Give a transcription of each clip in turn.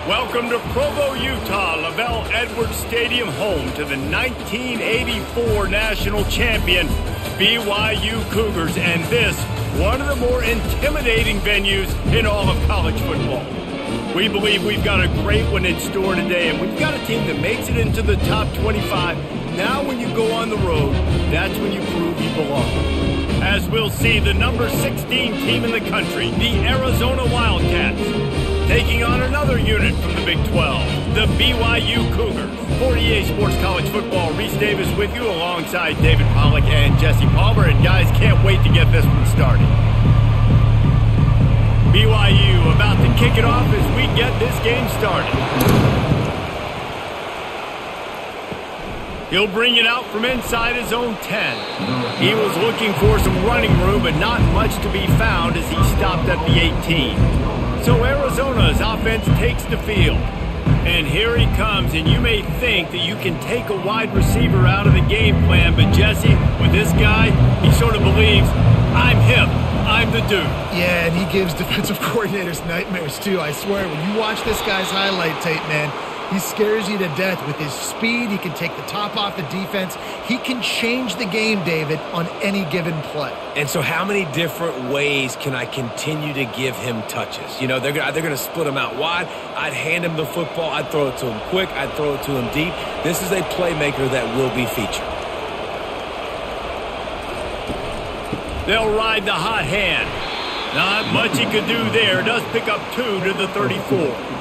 Welcome to Provo, Utah, Lavelle Edwards Stadium, home to the 1984 national champion BYU Cougars, and this, one of the more intimidating venues in all of college football. We believe we've got a great one in store today, and when you've got a team that makes it into the top 25, now when you go on the road, that's when you prove you belong. As we'll see, the number 16 team in the country, the Arizona Wildcats, taking on another unit from the Big 12, the BYU Cougars. For EA Sports College Football, Reese Davis with you alongside David Pollack and Jesse Palmer. And guys, can't wait to get this one started. BYU about to kick it off as we get this game started. He'll bring it out from inside his own 10. He was looking for some running room, but not much to be found as he stopped at the 18. So Arizona's offense takes the field. And here he comes, and you may think that you can take a wide receiver out of the game plan, but Jesse, with this guy, he sort of believes, I'm him, I'm the dude. Yeah, and he gives defensive coordinators nightmares too, I swear. When you watch this guy's highlight tape, man, he scares you to death with his speed. He can take the top off the defense. He can change the game, David, on any given play. And so how many different ways can I continue to give him touches? You know, they're going to split him out wide. I'd hand him the football. I'd throw it to him quick. I'd throw it to him deep. This is a playmaker that will be featured. They'll ride the hot hand. Not much he could do there. Does pick up 2 to the 34.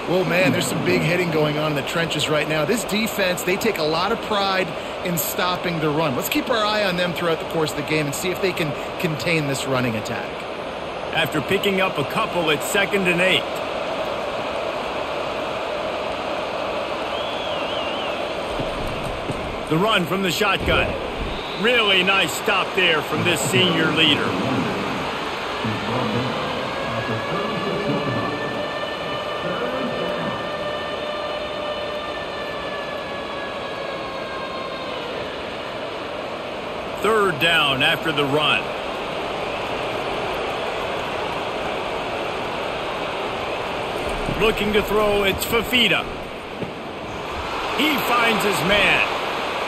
Well, man, there's some big hitting going on in the trenches right now. This defense, they take a lot of pride in stopping the run. Let's keep our eye on them throughout the course of the game and see if they can contain this running attack. After picking up a couple, it's 2nd and 8. The run from the shotgun. Really nice stop there from this senior leader. Third down after the run. Looking to throw, it's Fafita. He finds his man.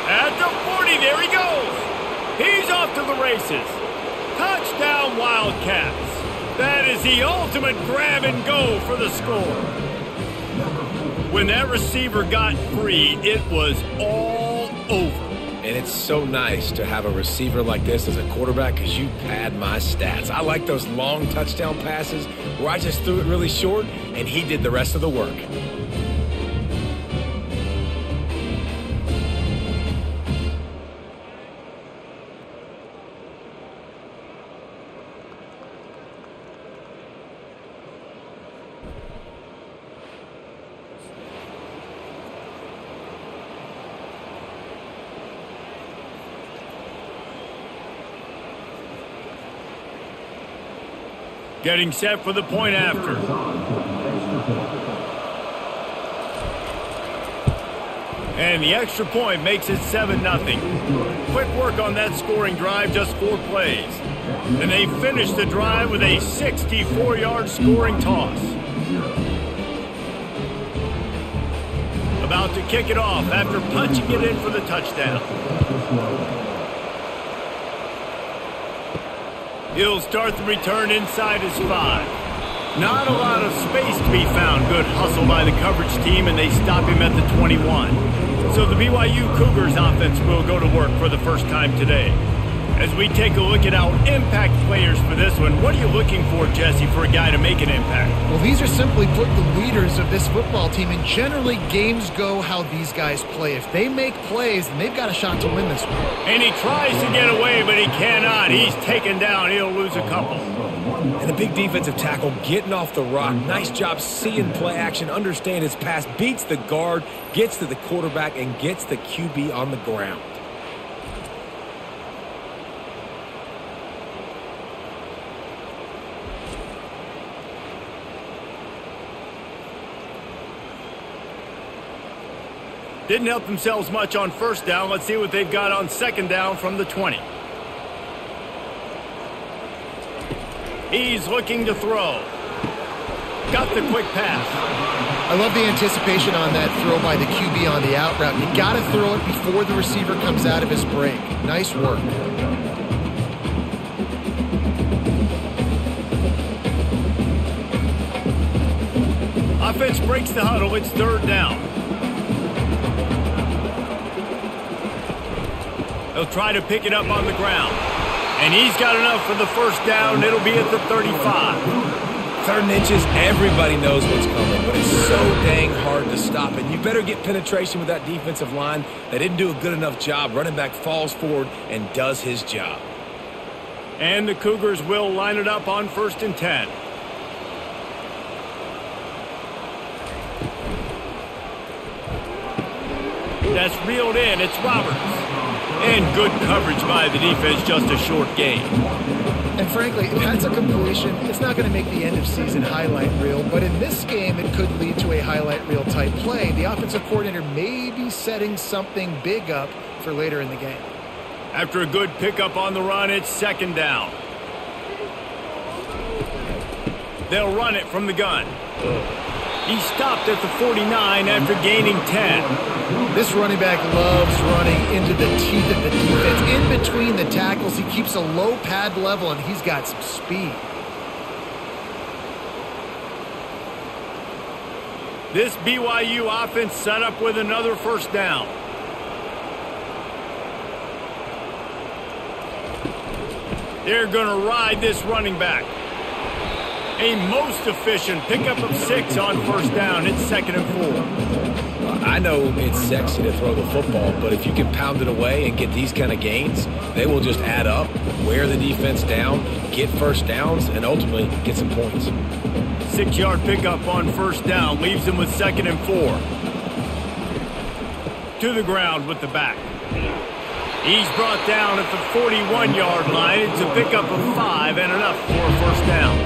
At the 40, there he goes. He's off to the races. Touchdown, Wildcats. That is the ultimate grab and go for the score. When that receiver got free, it was all over. And it's so nice to have a receiver like this as a quarterback because you pad my stats. I like those long touchdown passes where I just threw it really short and he did the rest of the work. Getting set for the point after. And the extra point makes it 7-0. Quick work on that scoring drive, just 4 plays. And they finish the drive with a 64-yard scoring toss. About to kick it off after punching it in for the touchdown. He'll start the return inside his 5. Not a lot of space to be found. Good hustle by the coverage team, and they stop him at the 21. So the BYU Cougars offense will go to work for the first time today. As we take a look at our impact players for this one, what are you looking for, Jesse, for a guy to make an impact? Well, these are simply put the leaders of this football team, and generally games go how these guys play. If they make plays, then they've got a shot to win this one. And he tries to get away, but he cannot. He's taken down. He'll lose a couple. And the big defensive tackle getting off the rock. Nice job seeing play action, understand his pass, beats the guard, gets to the quarterback, and gets the QB on the ground. Didn't help themselves much on first down. Let's see what they've got on second down from the 20. He's looking to throw. Got the quick pass. I love the anticipation on that throw by the QB on the out route. You got to throw it before the receiver comes out of his break. Nice work. Offense breaks the huddle. It's third down. He'll try to pick it up on the ground. And he's got enough for the first down. It'll be at the 35. 3rd and inches, everybody knows what's coming, but it's so dang hard to stop it. You better get penetration with that defensive line. They didn't do a good enough job. Running back falls forward and does his job. And the Cougars will line it up on 1st and 10. That's reeled in. It's Roberts. And good coverage by the defense, just a short gain. And frankly, that's a completion. It's not going to make the end of season highlight reel, but in this game, it could lead to a highlight reel type play. The offensive coordinator may be setting something big up for later in the game. After a good pickup on the run, it's 2nd down. They'll run it from the gun. He stopped at the 49 after gaining 10. This running back loves running into the teeth of the defense. In between the tackles, he keeps a low pad level, and he's got some speed. This BYU offense set up with another 1st down. They're going to ride this running back. A most efficient pickup of 6 on 1st down. It's 2nd and 4. I know it's sexy to throw the football, but if you can pound it away and get these kind of gains, they will just add up, wear the defense down, get 1st downs, and ultimately get some points. 6-yard pickup on 1st down leaves them with 2nd and 4. To the ground with the back. He's brought down at the 41-yard line. It's a pickup of 5 and enough for a 1st down.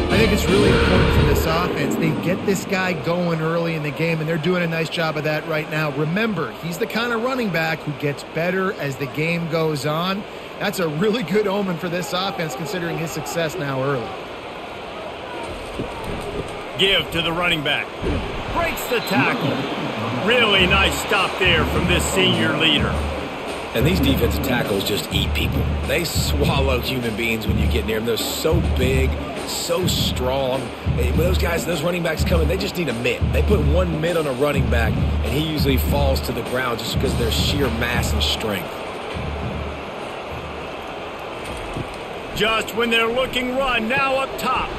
I think it's really important for this offense. They get this guy going early in the game, and they're doing a nice job of that right now. Remember, he's the kind of running back who gets better as the game goes on. That's a really good omen for this offense, considering his success now early. Give to the running back. Breaks the tackle. Really nice stop there from this senior leader. And these defensive tackles just eat people. They swallow human beings when you get near them. They're so big, so strong. When those guys, those running backs come in, they just need a mitt. They put one mitt on a running back, and he usually falls to the ground just because of their sheer mass and strength. Just when they're looking run, now up top.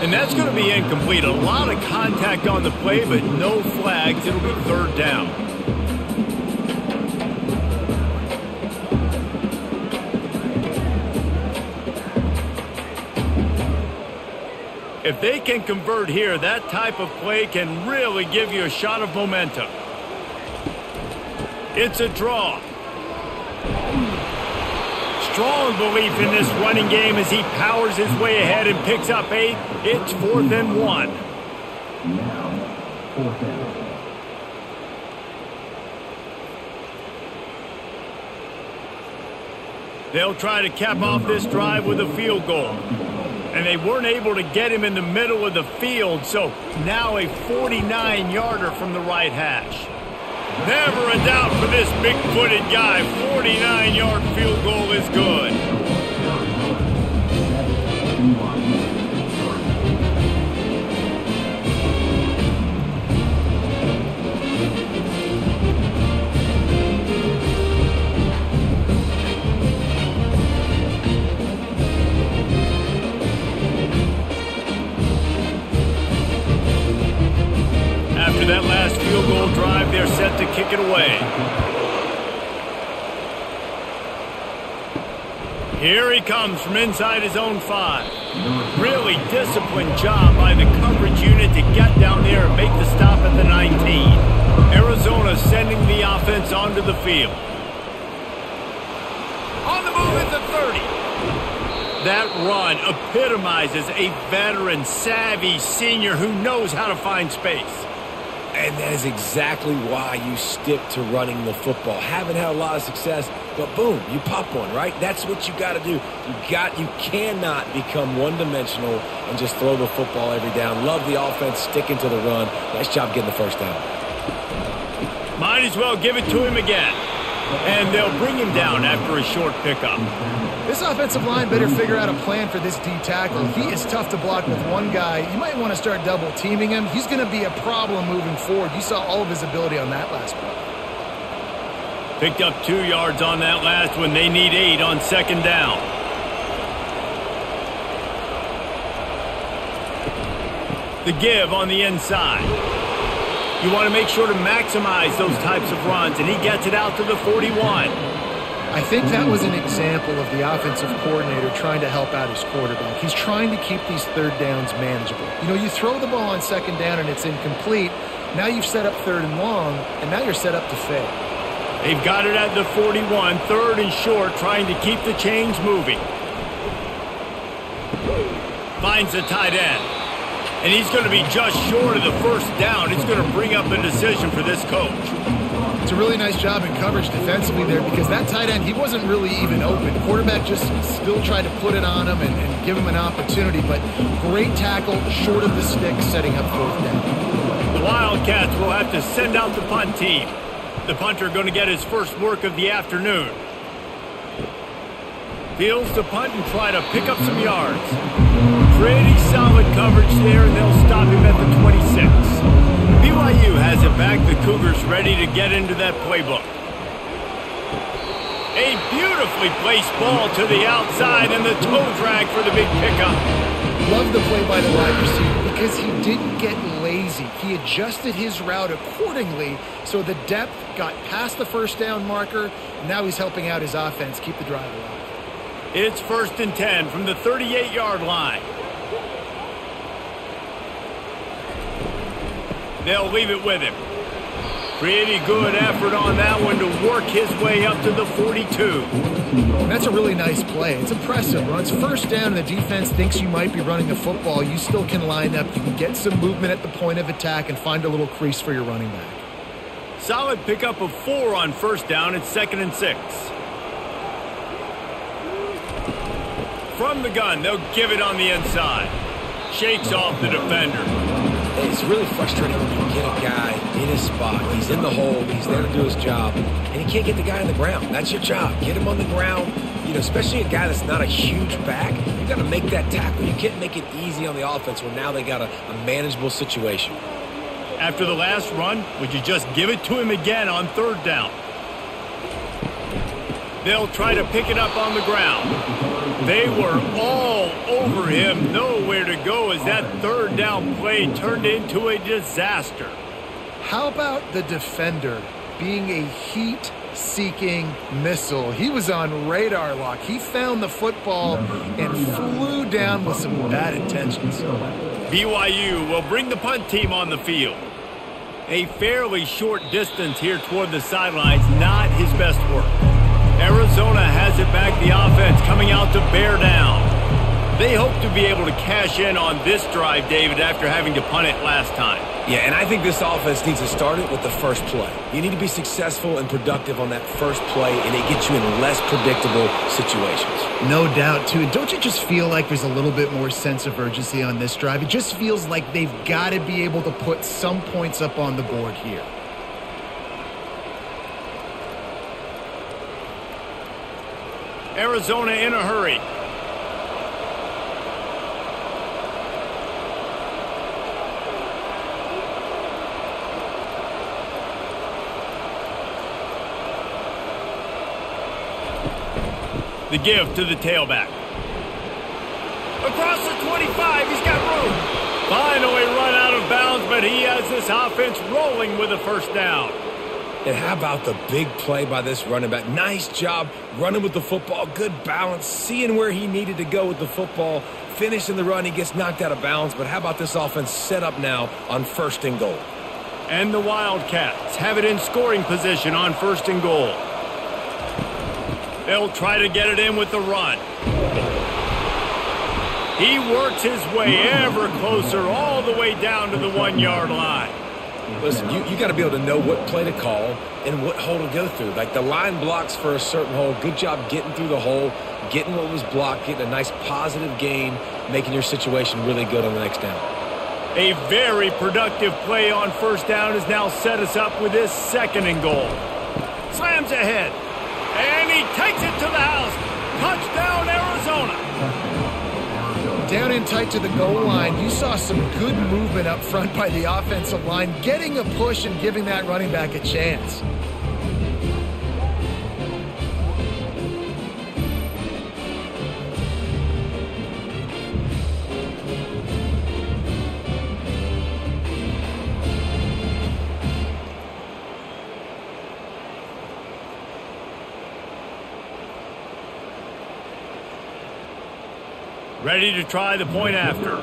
And that's going to be incomplete. A lot of contact on the play, but no flags. It'll be 3rd down. If they can convert here, that type of play can really give you a shot of momentum. It's a draw. Strong belief in this running game as he powers his way ahead and picks up 8. It's 4th and 1. Now, 4th down. They'll try to cap off this drive with a field goal. And they weren't able to get him in the middle of the field, so now a 49-yarder from the right hash. Never a doubt for this big-footed guy. 49-yard field goal is good. After that last field goal drive, they're set to kick it away. Here he comes from inside his own 5. Really disciplined job by the coverage unit to get down there and make the stop at the 19. Arizona sending the offense onto the field. On the move at the 30. That run epitomizes a veteran, savvy senior who knows how to find space. And that is exactly why you stick to running the football. Haven't had a lot of success, but boom, you pop one, right? That's what you got to do. You cannot become one-dimensional and just throw the football every down. Love the offense, sticking to the run. Nice job getting the first down. Might as well give it to him again. And they'll bring him down after a short pickup. This offensive line better figure out a plan for this D tackle. He is tough to block with one guy. You might want to start double teaming him. He's going to be a problem moving forward. You saw all of his ability on that last play. Picked up 2 yards on that last one. They need 8 on second down. The give on the inside. You want to make sure to maximize those types of runs, and he gets it out to the 41. I think that was an example of the offensive coordinator trying to help out his quarterback. He's trying to keep these third downs manageable. You know, you throw the ball on second down and it's incomplete. Now you've set up third and long, and now you're set up to fail. They've got it at the 41, third and short, trying to keep the chains moving. Finds the tight end. And he's going to be just short of the first down. It's going to bring up a decision for this coach. It's a really nice job in coverage defensively there because that tight end, he wasn't really even open. The quarterback just still tried to put it on him and give him an opportunity, but great tackle, short of the stick, setting up fourth down. The Wildcats will have to send out the punt team. The punter going to get his first work of the afternoon. Fields the punt and try to pick up some yards. Pretty solid coverage there, and they'll stop him at the 26. BYU has it back. The Cougars ready to get into that playbook. A beautifully placed ball to the outside, and the toe drag for the big pickup. Love the play by the wide receiver because he didn't get lazy. He adjusted his route accordingly, so the depth got past the first down marker. Now he's helping out his offense keep the drive alive. It's 1st and 10 from the 38-yard line. They'll leave it with him. Pretty good effort on that one to work his way up to the 42. That's a really nice play. It's impressive. Runs first down and the defense thinks you might be running the football. You still can line up. You can get some movement at the point of attack and find a little crease for your running back. Solid pickup of 4 on first down. It's 2nd and 6. From the gun, they'll give it on the inside. Shakes off the defender. It's really frustrating when you get a guy in his spot. He's in the hole. He's there to do his job. And he can't get the guy on the ground. That's your job. Get him on the ground. You know, especially a guy that's not a huge back. You got to make that tackle. You can't make it easy on the offense when now they got a manageable situation. After the last run, would you just give it to him again on third down? They'll try to pick it up on the ground. They were all over him, nowhere to go as that third down play turned into a disaster. How about the defender being a heat-seeking missile? He was on radar lock. He found the football and flew down with some bad intentions. BYU will bring the punt team on the field. A fairly short distance here toward the sidelines, not his best work. Arizona has it back, the offense coming out to bear down. They hope to be able to cash in on this drive, David, after having to punt it last time. Yeah, and I think this offense needs to start it with the first play. You need to be successful and productive on that first play, and it gets you in less predictable situations. No doubt, too. Don't you just feel like there's a little bit more sense of urgency on this drive? It just feels like they've got to be able to put some points up on the board here. Arizona in a hurry. The give to the tailback. Across the 25, he's got room. Finally run out of bounds, but he has this offense rolling with a first down. And how about the big play by this running back? Nice job running with the football. Good balance. Seeing where he needed to go with the football. Finishing the run, he gets knocked out of bounds. But how about this offense set up now on 1st and goal? And the Wildcats have it in scoring position on 1st and goal. They'll try to get it in with the run. He works his way ever closer all the way down to the 1-yard line. Listen, you got to be able to know what play to call and what hole to go through. Like the line blocks for a certain hole. Good job getting through the hole, getting what was blocked, getting a nice positive gain, making your situation really good on the next down. A very productive play on first down has now set us up with this 2nd and goal. Slams ahead, and he takes it to the house. Touchdown, Arizona. Down in tight to the goal line, you saw some good movement up front by the offensive line, getting a push and giving that running back a chance. Ready to try the point after.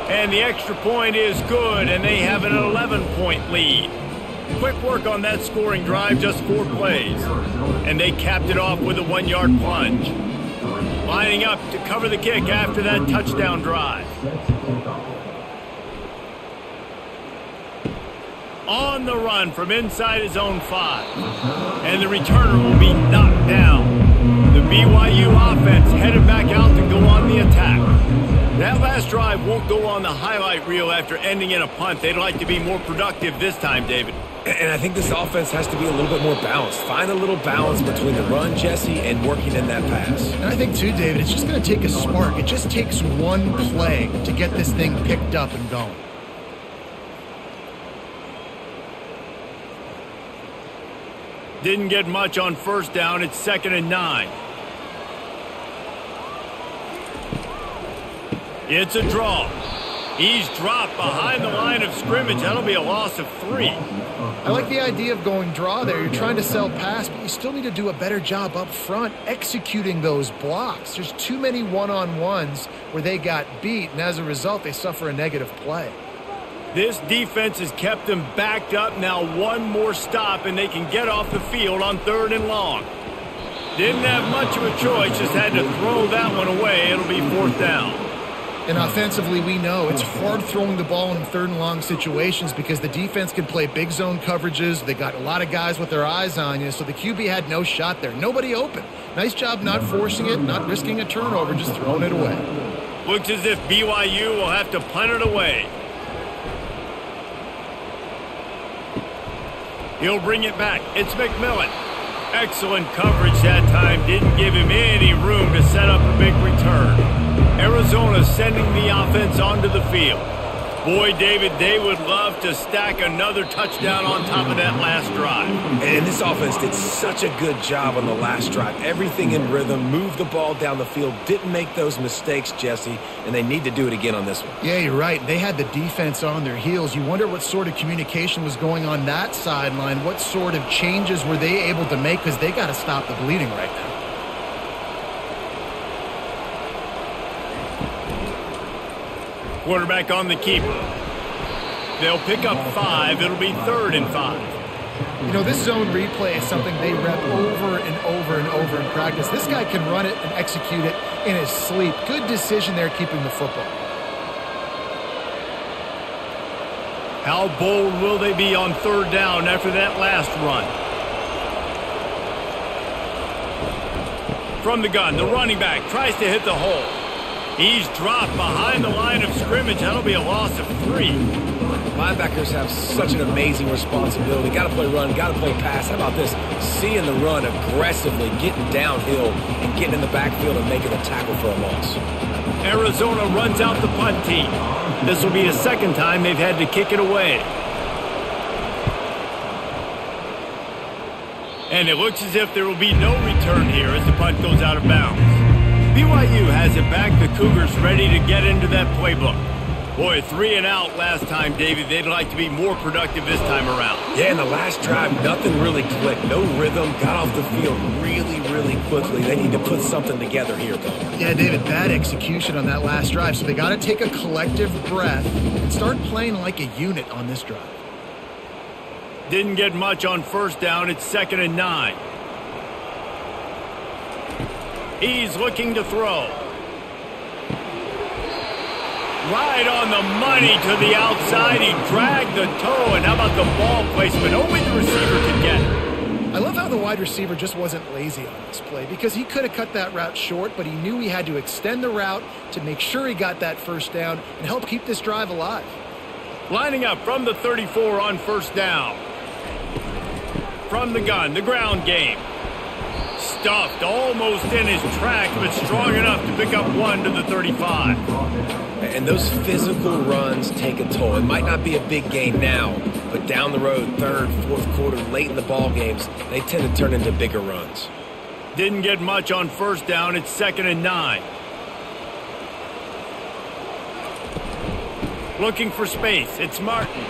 And the extra point is good, and they have an 11-point lead. Quick work on that scoring drive, just 4 plays. And they capped it off with a 1-yard plunge. Lining up to cover the kick after that touchdown drive. On the run from inside his own 5. And the returner will be knocked down. The BYU offense headed back out to go on the attack. That last drive won't go on the highlight reel after ending in a punt. They'd like to be more productive this time, David. And I think this offense has to be a little bit more balanced. Find a little balance between the run, Jesse, and working in that pass. And I think, too, David, it's just going to take a spark. It just takes one play to get this thing picked up and going. Didn't get much on first down. It's 2nd and 9. It's a draw. He's dropped behind the line of scrimmage. That'll be a loss of 3. I like the idea of going draw there. You're trying to sell pass, but you still need to do a better job up front executing those blocks. There's too many one-on-ones where they got beat, and as a result, they suffer a negative play. This defense has kept them backed up. Now one more stop, and they can get off the field on 3rd and long. Didn't have much of a choice, just had to throw that one away. It'll be 4th down. And offensively, we know it's hard throwing the ball in 3rd and long situations because the defense can play big zone coverages. They got a lot of guys with their eyes on you, so the QB had no shot there. Nobody open. Nice job not forcing it, not risking a turnover, just throwing it away. Looks as if BYU will have to punt it away. He'll bring it back. It's McMillan. Excellent coverage that time. Didn't give him any room to set up a big return. Arizona sending the offense onto the field. Boy, David, they would love to stack another touchdown on top of that last drive. And this offense did such a good job on the last drive. Everything in rhythm, moved the ball down the field, didn't make those mistakes, Jesse, and they need to do it again on this one. Yeah, you're right. They had the defense on their heels. You wonder what sort of communication was going on that sideline. What sort of changes were they able to make because they got to stop the bleeding right now. Quarterback on the keeper. They'll pick up 5. It'll be 3rd and 5. You know, this zone replay is something they rep over and over and over in practice. This guy can run it and execute it in his sleep. Good decision there keeping the football. How bold will they be on 3rd down after that last run? From the gun, the running back tries to hit the hole. He's dropped behind the line of scrimmage. That'll be a loss of 3. Linebackers have such an amazing responsibility. Got to play run, got to play pass. How about this? Seeing the run aggressively, getting downhill, and getting in the backfield and making a tackle for a loss. Arizona runs out the punt team. This will be the 2nd time they've had to kick it away. And it looks as if there will be no return here as the punt goes out of bounds. BYU has it back. The Cougars ready to get into that playbook. Boy, 3 and out last time, David. They'd like to be more productive this time around. Yeah, in the last drive, nothing really clicked. No rhythm. Got off the field really, really quickly. They need to put something together here, though. Yeah, David, bad execution on that last drive. So they got to take a collective breath and start playing like a unit on this drive. Didn't get much on 1st down. It's 2nd and 9. He's looking to throw. Right on the money to the outside. He dragged the toe, and how about the ball placement? Only the receiver could get it. I love how the wide receiver just wasn't lazy on this play because he could have cut that route short, but he knew he had to extend the route to make sure he got that first down and help keep this drive alive. Lining up from the 34 on first down. From the gun, the ground game. Stuffed almost in his tracks, but strong enough to pick up one to the 35. And those physical runs take a toll. It might not be a big gain now, but down the road, third, fourth quarter, late in the ball games, they tend to turn into bigger runs. Didn't get much on first down. It's 2nd and 9. Looking for space. It's Martin.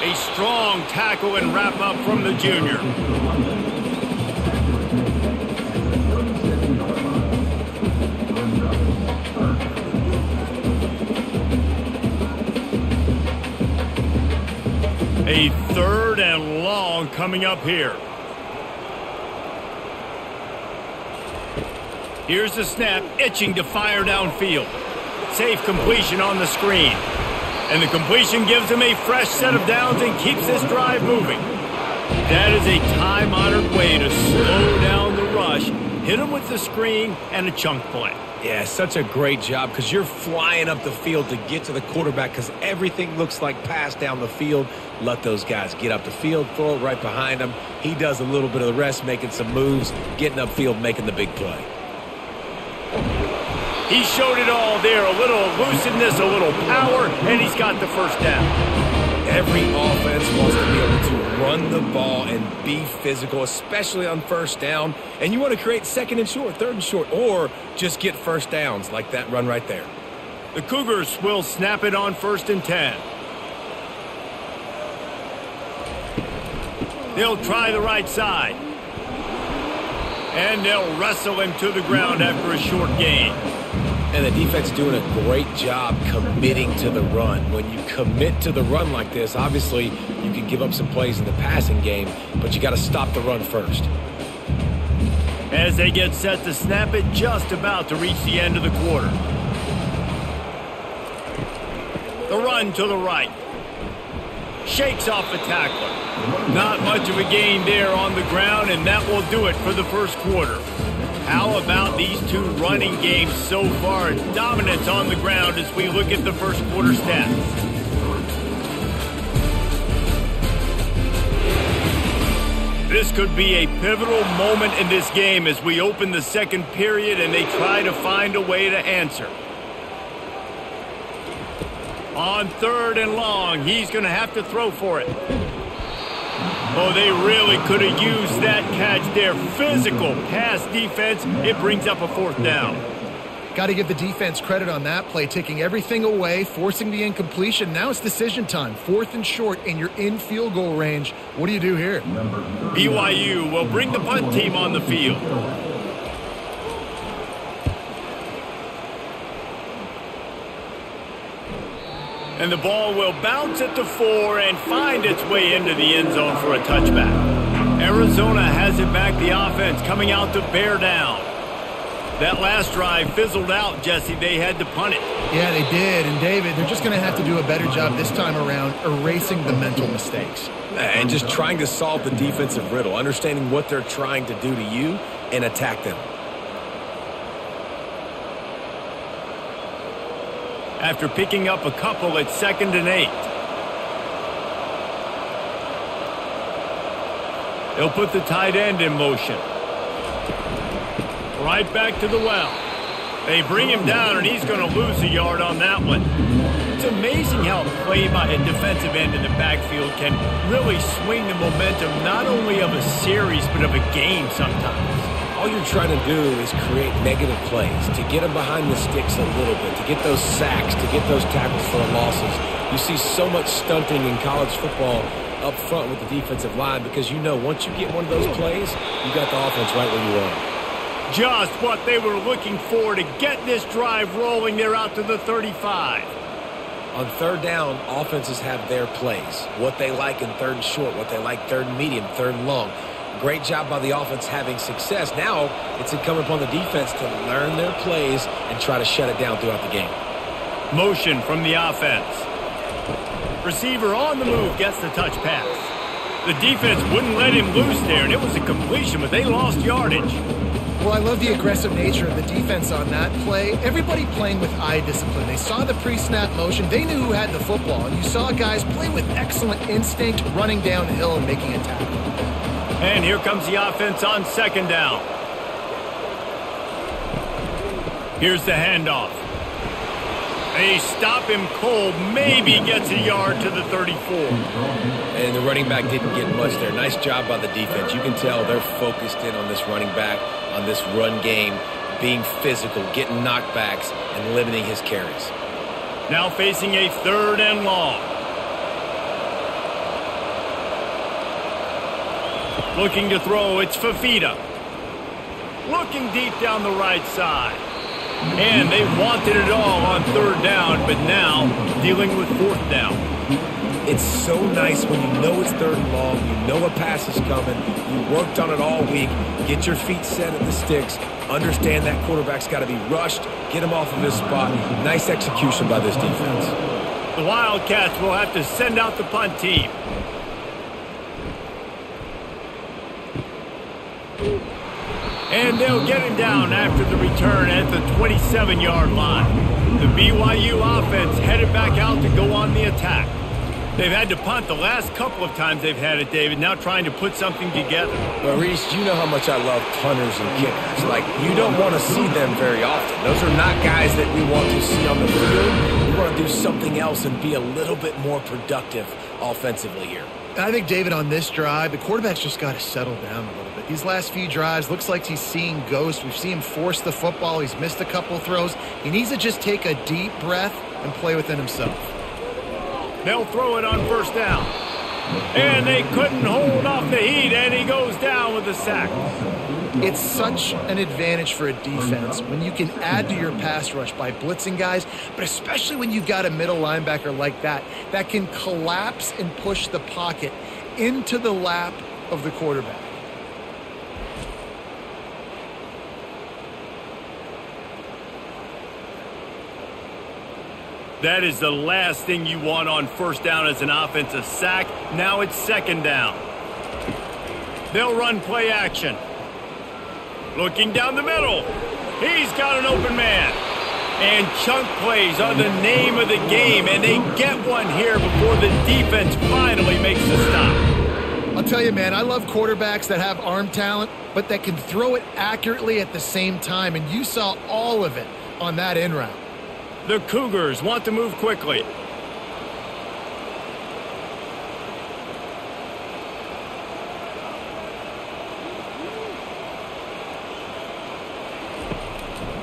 A strong tackle and wrap up from the junior. A 3rd and long coming up here. Here's the snap, itching to fire downfield. Safe completion on the screen. And the completion gives him a fresh set of downs and keeps this drive moving. That is a time-honored way to slow down the rush, hit him with the screen, and a chunk play. Yeah, such a great job because you're flying up the field to get to the quarterback because everything looks like pass down the field. Let those guys get up the field, throw it right behind him. He does a little bit of the rest, making some moves, getting upfield, making the big play. He showed it all there, a little elusiveness, a little power, and he's got the first down. Every offense wants to be able to run the ball and be physical, especially on first down. And you want to create 2nd and short, 3rd and short, or just get first downs like that run right there. The Cougars will snap it on 1st and 10. They'll try the right side. And they'll wrestle him to the ground after a short gain. And the defense doing a great job committing to the run. When you commit to the run like this, obviously you can give up some plays in the passing game, but you got to stop the run first. As they get set to snap it, just about to reach the end of the quarter. The run to the right. Shakes off the tackler. Not much of a gain there on the ground, and that will do it for the first quarter. How about these two running games so far? Dominance on the ground as we look at the first quarter stats. This could be a pivotal moment in this game as we open the second period and they try to find a way to answer. On 3rd and long, he's going to have to throw for it. Oh, they really could have used that catch there. Physical pass defense. It brings up a 4th down. Got to give the defense credit on that play, taking everything away, forcing the incompletion. Now it's decision time. 4th and short, and you're in field goal range. What do you do here? BYU will bring the punt team on the field. And the ball will bounce at the 4 and find its way into the end zone for a touchback. Arizona has it back, the offense coming out to bear down. That last drive fizzled out, Jesse. They had to punt it. Yeah, they did. And, David, they're just going to have to do a better job this time around erasing the mental mistakes. And just trying to solve the defensive riddle, understanding what they're trying to do to you and attack them. After picking up a couple at 2nd and 8. They'll put the tight end in motion. Right back to the well. They bring him down, and he's going to lose a yard on that one. It's amazing how a play by a defensive end in the backfield can really swing the momentum not only of a series but of a game sometimes. All you're trying to do is create negative plays, to get them behind the sticks a little bit, to get those sacks, to get those tackles for losses. You see so much stunting in college football up front with the defensive line because you know once you get one of those plays, you got the offense right where you want. Just what they were looking for to get this drive rolling. They're out to the 35. On 3rd down, offenses have their plays, what they like in 3rd and short, what they like 3rd and medium, 3rd and long. Great job by the offense having success. Now it's incumbent upon the defense to learn their plays and try to shut it down throughout the game. Motion from the offense. Receiver on the move gets the touch pass. The defense wouldn't let him loose there, and it was a completion, but they lost yardage. Well, I love the aggressive nature of the defense on that play. Everybody playing with eye discipline. They saw the pre-snap motion. They knew who had the football, and you saw guys play with excellent instinct, running downhill and making a tackle. And here comes the offense on second down. Here's the handoff. They stop him cold, maybe gets a yard to the 34. And the running back didn't get much there. Nice job by the defense. You can tell they're focused in on this running back, on this run game, being physical, getting knockbacks, and limiting his carries. Now facing a 3rd and long. Looking to throw, it's Fafita. Looking deep down the right side. And they wanted it all on 3rd down, but now dealing with 4th down. It's so nice when you know it's 3rd and long, you know a pass is coming, you worked on it all week, get your feet set at the sticks, understand that quarterback's got to be rushed, get him off of his spot. Nice execution by this defense. The Wildcats will have to send out the punt team. And they'll get him down after the return at the 27-yard line. The BYU offense headed back out to go on the attack. They've had to punt the last couple of times they've had it, David, now trying to put something together. Well, Reese, you know how much I love punters and kickers. Like, you don't want to see them very often. Those are not guys that we want to see on the field. We want to do something else and be a little bit more productive offensively here. I think, David, on this drive, the quarterback's just got to settle down a little bit. These last few drives, looks like he's seeing ghosts. We've seen him force the football. He's missed a couple throws. He needs to just take a deep breath and play within himself. They'll throw it on 1st down. And they couldn't hold off the heat, and he goes down with a sack. It's such an advantage for a defense when you can add to your pass rush by blitzing guys, but especially when you've got a middle linebacker like that can collapse and push the pocket into the lap of the quarterback. That is the last thing you want on 1st down as an offensive sack. Now it's 2nd down. They'll run play action. Looking down the middle. He's got an open man. And chunk plays are the name of the game, and they get one here before the defense finally makes the stop. I'll tell you, man, I love quarterbacks that have arm talent, but that can throw it accurately at the same time, and you saw all of it on that in route. The Cougars want to move quickly.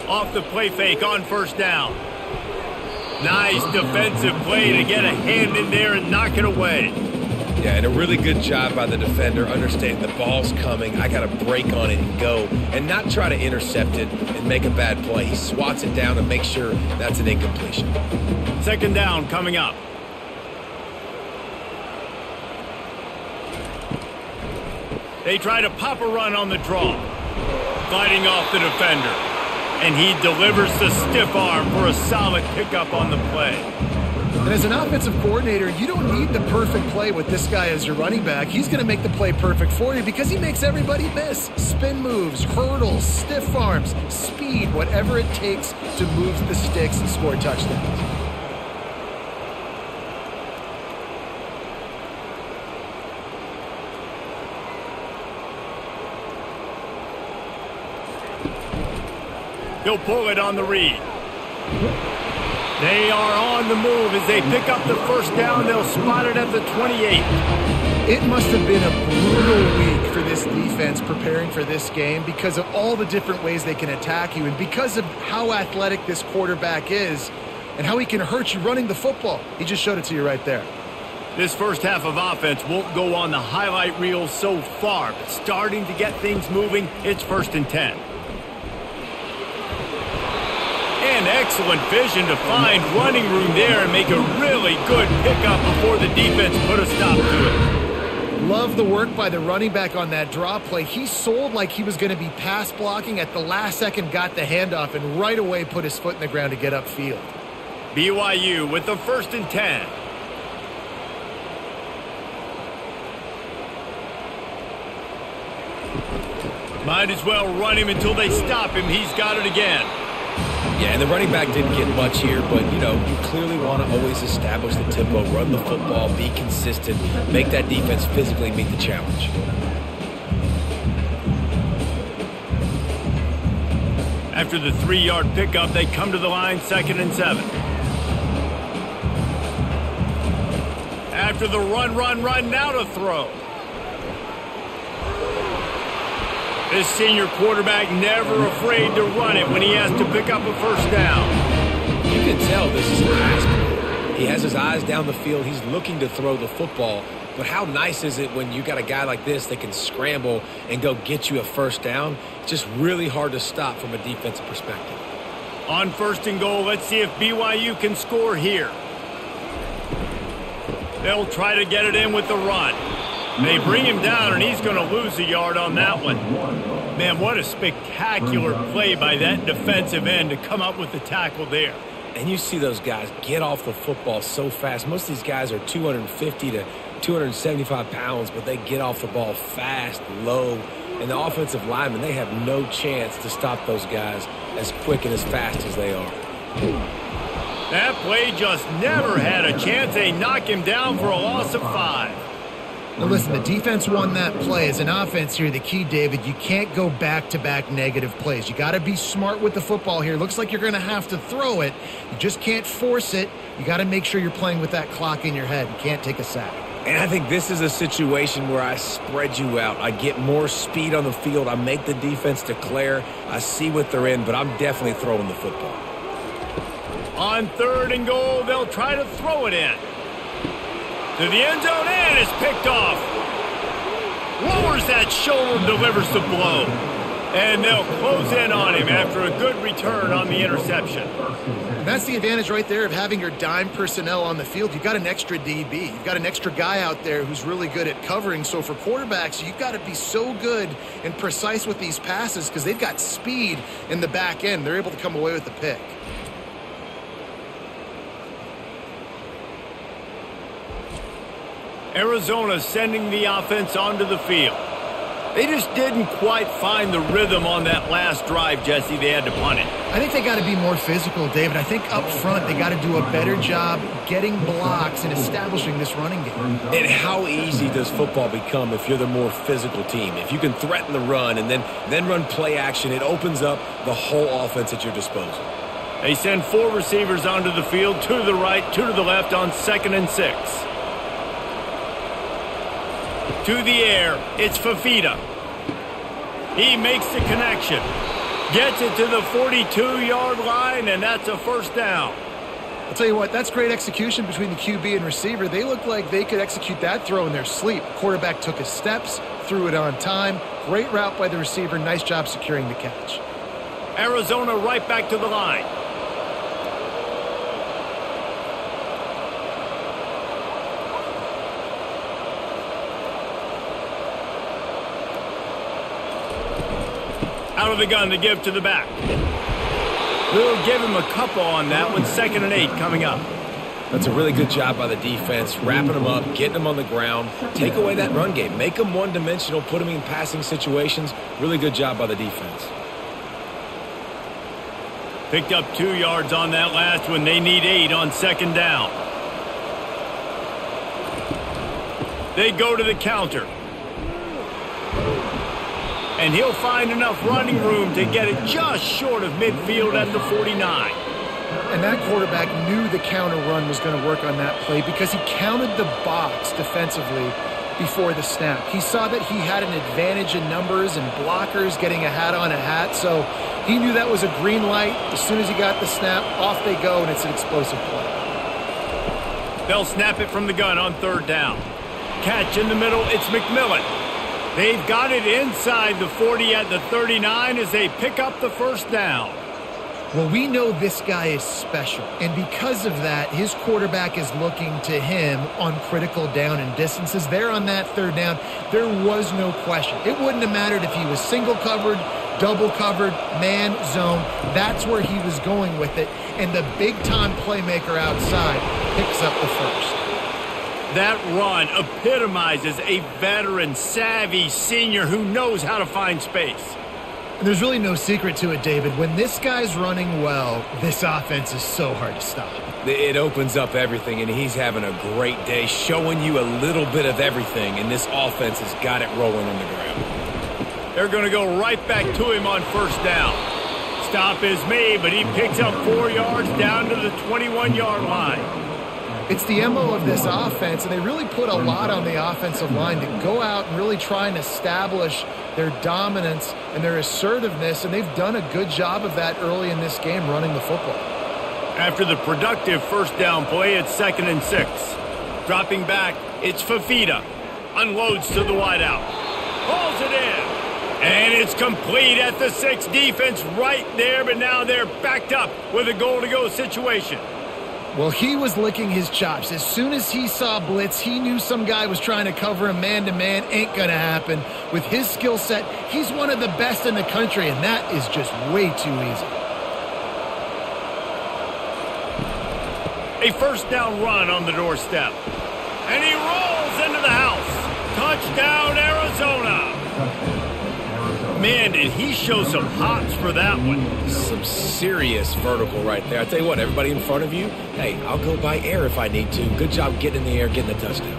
Off the play fake on 1st down. Nice defensive play to get a hand in there and knock it away. Yeah, and a really good job by the defender, understanding the ball's coming, I got to break on it and go, and not try to intercept it and make a bad play. He swats it down and makes sure that's an incompletion. 2nd down coming up. They try to pop a run on the draw. Fighting off the defender. And he delivers the stiff arm for a solid pickup on the play. And as an offensive coordinator, you don't need the perfect play with this guy as your running back. He's going to make the play perfect for you because he makes everybody miss. Spin moves, hurdles, stiff arms, speed, whatever it takes to move the sticks and score touchdowns. He'll pull it on the read. They are on the move as they pick up the 1st down. They'll spot it at the 28. It must have been a brutal week for this defense preparing for this game because of all the different ways they can attack you and because of how athletic this quarterback is and how he can hurt you running the football. He just showed it to you right there. This first half of offense won't go on the highlight reel so far, but starting to get things moving, it's 1st and 10. And excellent vision to find running room there and make a really good pickup before the defense put a stop to it. Love the work by the running back on that draw play. He sold like he was going to be pass blocking. At the last second, got the handoff and right away put his foot in the ground to get upfield. BYU with the 1st and 10. Might as well run him until they stop him. He's got it again. Yeah, and the running back didn't get much here, but, you clearly want to always establish the tempo, run the football, be consistent, make that defense physically meet the challenge. After the 3-yard pickup, they come to the line, 2nd and 7. After the run, now to throw. This senior quarterback never afraid to run it when he has to pick up a 1st down. You can tell this is high school. He has his eyes down the field. He's looking to throw the football. But how nice is it when you got a guy like this that can scramble and go get you a 1st down? It's just really hard to stop from a defensive perspective. On 1st and goal, let's see if BYU can score here. They'll try to get it in with the run. They bring him down, and he's going to lose a yard on that one. Man, what a spectacular play by that defensive end to come up with the tackle there. And you see those guys get off the football so fast. Most of these guys are 250 to 275 pounds, but they get off the ball fast, low. And the offensive linemen, they have no chance to stop those guys as quick and as fast as they are. That play just never had a chance. They knock him down for a loss of 5. Now listen, the defense won that play. As an offense here, the key, David, you can't go back-to-back negative plays. You got to be smart with the football here. Looks like you're going to have to throw it. You just can't force it. You got to make sure you're playing with that clock in your head. You can't take a sack. And I think this is a situation where I spread you out. I get more speed on the field. I make the defense declare. I see what they're in, but I'm definitely throwing the football. On 3rd and goal, they'll try to throw it in. To the end zone, and it's picked off. Lowers that shoulder, delivers the blow. And they'll close in on him after a good return on the interception. And that's the advantage right there of having your dime personnel on the field. You've got an extra DB. You've got an extra guy out there who's really good at covering. So for quarterbacks, you've got to be so good and precise with these passes because they've got speed in the back end. They're able to come away with the pick. Arizona sending the offense onto the field. They just didn't quite find the rhythm on that last drive, Jesse. They had to punt it. I think they got to be more physical, David. I think up front they got to do a better job getting blocks and establishing this running game. And how easy does football become if you're the more physical team? If you can threaten the run and then run play action, it opens up the whole offense at your disposal. They send 4 receivers onto the field, 2 to the right, 2 to the left on 2nd and 6. To the air, it's Fafita. He makes the connection. Gets it to the 42-yard line, and that's a 1st down. I'll tell you what, that's great execution between the QB and receiver. They looked like they could execute that throw in their sleep. Quarterback took his steps, threw it on time. Great route by the receiver. Nice job securing the catch. Arizona right back to the line. Out of the gun to give to the back. We'll give him a couple on that one. 2nd and 8 coming up. That's a really good job by the defense, wrapping them up, getting them on the ground. Take away that run game. Make them one-dimensional, put them in passing situations. Really good job by the defense. Picked up 2 yards on that last one. They need 8 on 2nd down. They go to the counter. And he'll find enough running room to get it just short of midfield at the 49. And that quarterback knew the counter run was going to work on that play because he counted the box defensively before the snap. He saw that he had an advantage in numbers and blockers getting a hat on a hat, so he knew that was a green light. As soon as he got the snap, off they go, and it's an explosive play. They'll snap it from the gun on 3rd down. Catch in the middle, it's McMillan. They've got it inside the 40 at the 39 as they pick up the 1st down. Well, we know this guy is special, and because of that, his quarterback is looking to him on critical down and distances. There on that 3rd down, there was no question. It wouldn't have mattered if he was single covered, double covered, man, zone. That's where he was going with it. And the big-time playmaker outside picks up the first. That run epitomizes a veteran, savvy senior who knows how to find space. And there's really no secret to it, David. When this guy's running well, this offense is so hard to stop. It opens up everything, and he's having a great day, showing you a little bit of everything, and this offense has got it rolling on the ground. They're going to go right back to him on first down. Stop is made, but he picks up 4 yards down to the 21-yard line. It's the MO of this offense, and they really put a lot on the offensive line to go out and really try and establish their dominance and their assertiveness, and they've done a good job of that early in this game running the football. After the productive first down play, it's 2nd and 6. Dropping back, it's Fifita. Unloads to the wideout. Pulls it in. And it's complete at the 6. Defense right there, but now they're backed up with a goal-to-go situation. Well, he was licking his chops. As soon as he saw blitz, he knew some guy was trying to cover him man-to-man. Ain't going to happen. With his skill set, he's one of the best in the country, and that is just way too easy. A first down run on the doorstep. And he rolls into the house. Touchdown, Arizona. Man, did he show some hops for that one. Some serious vertical right there. I tell you what, everybody in front of you, hey, I'll go by air if I need to. Good job getting in the air, getting the touchdown.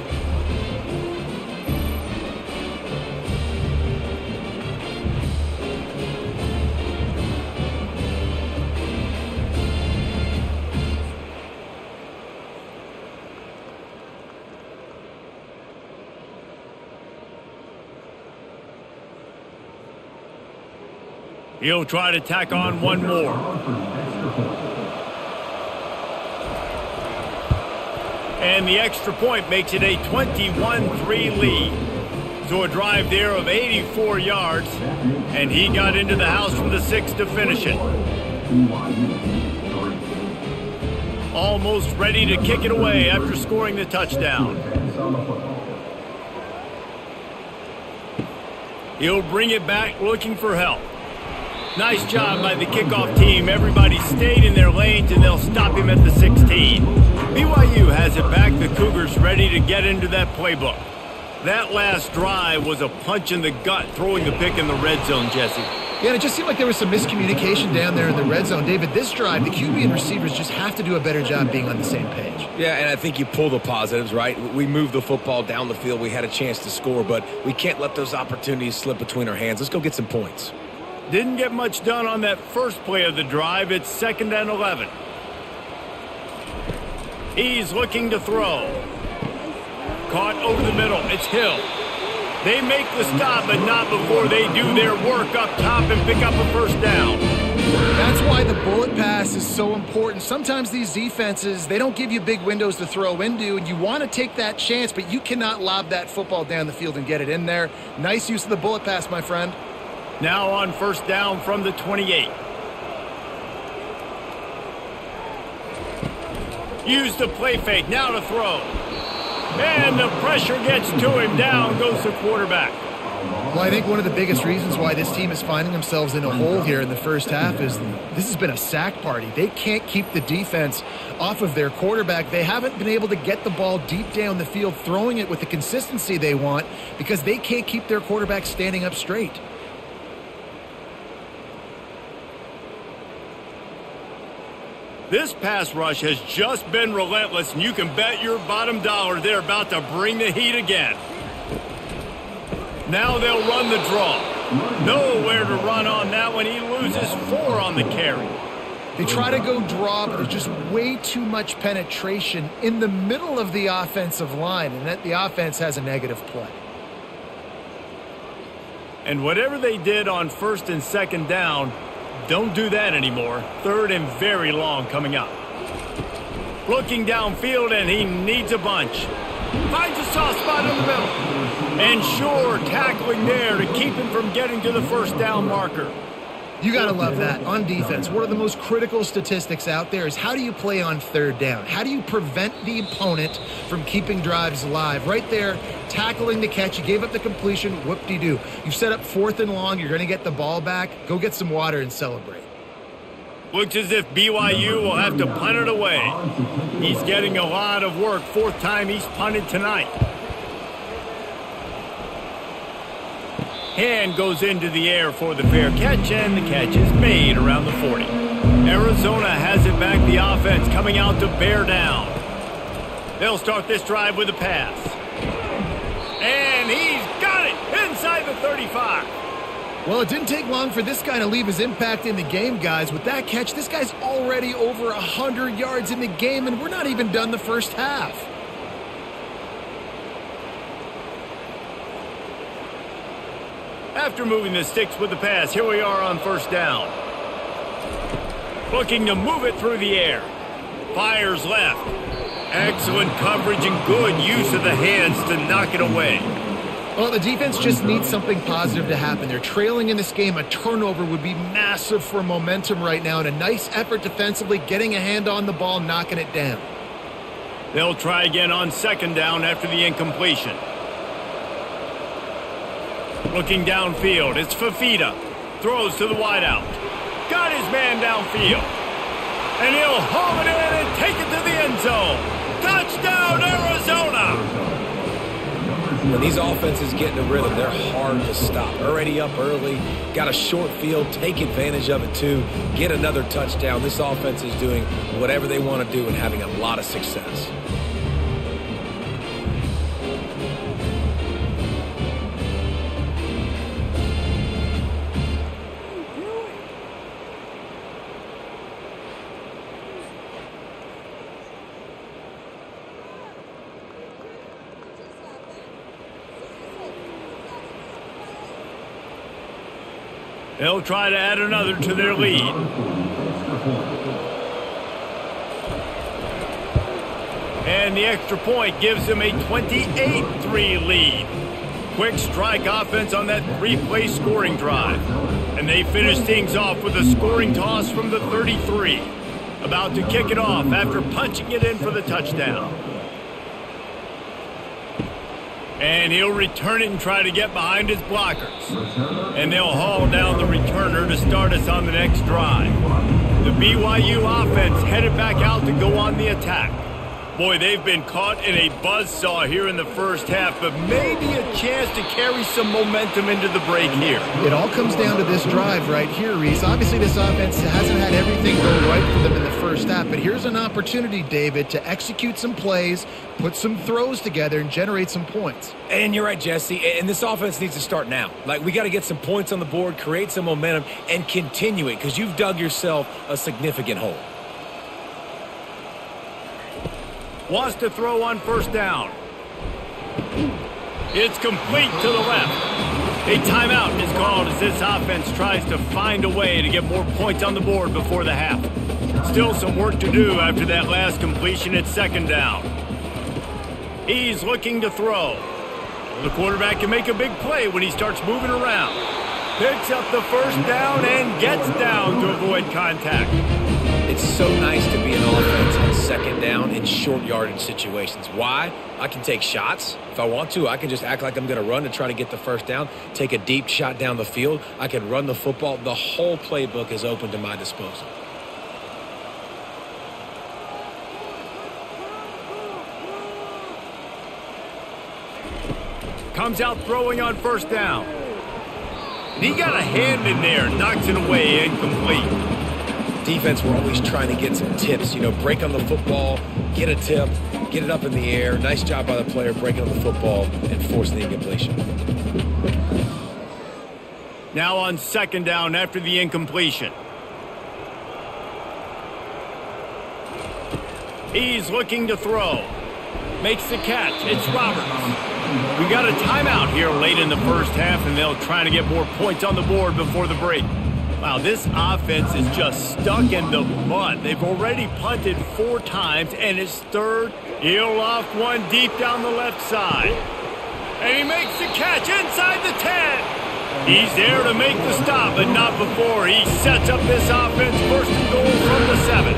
He'll try to tack on one more. And the extra point makes it a 21-3 lead. So a drive there of 84 yards, and he got into the house from the 6 to finish it. Almost ready to kick it away after scoring the touchdown. He'll bring it back looking for help. Nice job by the kickoff team. Everybody stayed in their lanes, and they'll stop him at the 16. BYU has it back. The Cougars ready to get into that playbook. That last drive was a punch in the gut, throwing the pick in the red zone, Jesse. Yeah, and it just seemed like there was some miscommunication down there in the red zone. David, this drive, the QB and receivers just have to do a better job being on the same page. Yeah, and I think you pull the positives, right? We moved the football down the field. We had a chance to score, but we can't let those opportunities slip between our hands. Let's go get some points. Didn't get much done on that first play of the drive. It's 2nd and 11. He's looking to throw. Caught over the middle. It's Hill. They make the stop, but not before they do their work up top and pick up a first down. That's why the bullet pass is so important. Sometimes these defenses, they don't give you big windows to throw into, and you want to take that chance, but you cannot lob that football down the field and get it in there. Nice use of the bullet pass, my friend. Now on first down from the 28. Use the play fake. Now to throw. And the pressure gets to him. Down goes the quarterback. Well, I think one of the biggest reasons why this team is finding themselves in a hole here in the first half is this has been a sack party. They can't keep the defense off of their quarterback. They haven't been able to get the ball deep down the field, throwing it with the consistency they want because they can't keep their quarterback standing up straight. This pass rush has just been relentless, and you can bet your bottom dollar they're about to bring the heat again. Now they'll run the draw. Nowhere to run on that one. He loses 4 on the carry. They try to go draw, but there's just way too much penetration in the middle of the offensive line, and that the offense has a negative play. And whatever they did on 1st and 2nd down, don't do that anymore. 3rd and very long coming up. Looking downfield, and he needs a bunch. Finds a soft spot in the middle. And sure, tackling there to keep him from getting to the first down marker. You got to love that. On defense, one of the most critical statistics out there is how do you play on third down? How do you prevent the opponent from keeping drives alive? Right there, tackling the catch. You gave up the completion. Whoop-de-doo. You've set up 4th and long. You're going to get the ball back. Go get some water and celebrate. Looks as if BYU will have to punt it away. He's getting a lot of work. 4th time he's punted tonight. Hand goes into the air for the fair catch, and the catch is made around the 40. Arizona has it back. The offense coming out to bear down. They'll start this drive with a pass. And he's got it inside the 35. Well, it didn't take long for this guy to leave his impact in the game, guys. With that catch, this guy's already over 100 yards in the game, and we're not even done the first half. After moving the sticks with the pass, here we are on 1st down. Looking to move it through the air. Fires left. Excellent coverage and good use of the hands to knock it away. Well, the defense just needs something positive to happen. They're trailing in this game. A turnover would be massive for momentum right now, and a nice effort defensively, getting a hand on the ball, knocking it down. They'll try again on 2nd down after the incompletion. Looking downfield, it's Fafita. Throws to the wideout. Got his man downfield. And he'll haul it in and take it to the end zone. Touchdown, Arizona! When these offenses get in a rhythm, they're hard to stop. Already up early, got a short field, take advantage of it too, get another touchdown. This offense is doing whatever they want to do and having a lot of success. They'll try to add another to their lead. And the extra point gives them a 28-3 lead. Quick strike offense on that 3-play scoring drive. And they finish things off with a scoring toss from the 33. About to kick it off after punching it in for the touchdown. And he'll return it and try to get behind his blockers. And they'll haul down the returner to start us on the next drive. The BYU offense headed back out to go on the attack. Boy, they've been caught in a buzzsaw here in the first half, but maybe a chance to carry some momentum into the break here. It all comes down to this drive right here, Reese. Obviously, this offense hasn't had everything go right for them in the first half, but here's an opportunity, David, to execute some plays, put some throws together, and generate some points. And you're right, Jesse, and this offense needs to start now. Like, we got to get some points on the board, create some momentum, and continue it, because you've dug yourself a significant hole. Wants to throw on 1st down. It's complete to the left. A timeout is called as this offense tries to find a way to get more points on the board before the half. Still some work to do after that last completion at 2nd down. He's looking to throw. The quarterback can make a big play when he starts moving around. Picks up the 1st down and gets down to avoid contact. It's so nice to be an offense on 2nd down in short yardage situations. Why? I can take shots. If I want to, I can just act like I'm going to run to try to get the 1st down, take a deep shot down the field. I can run the football. The whole playbook is open to my disposal. Comes out throwing on 1st down. And he got a hand in there, knocks it away, incomplete. Defense, we're always trying to get some tips, break on the football, get a tip, get it up in the air. Nice job by the player breaking on the football and forcing the incompletion. Now on 2nd down after the incompletion. He's looking to throw. Makes the catch. It's Roberts. We got a timeout here late in the first half, and they'll try to get more points on the board before the break. Wow, this offense is just stuck in the mud. They've already punted 4 times, and it's 3rd. He'll loft one deep down the left side. And he makes the catch inside the 10. He's there to make the stop, but not before. He sets up this offense, first and goal from the 7.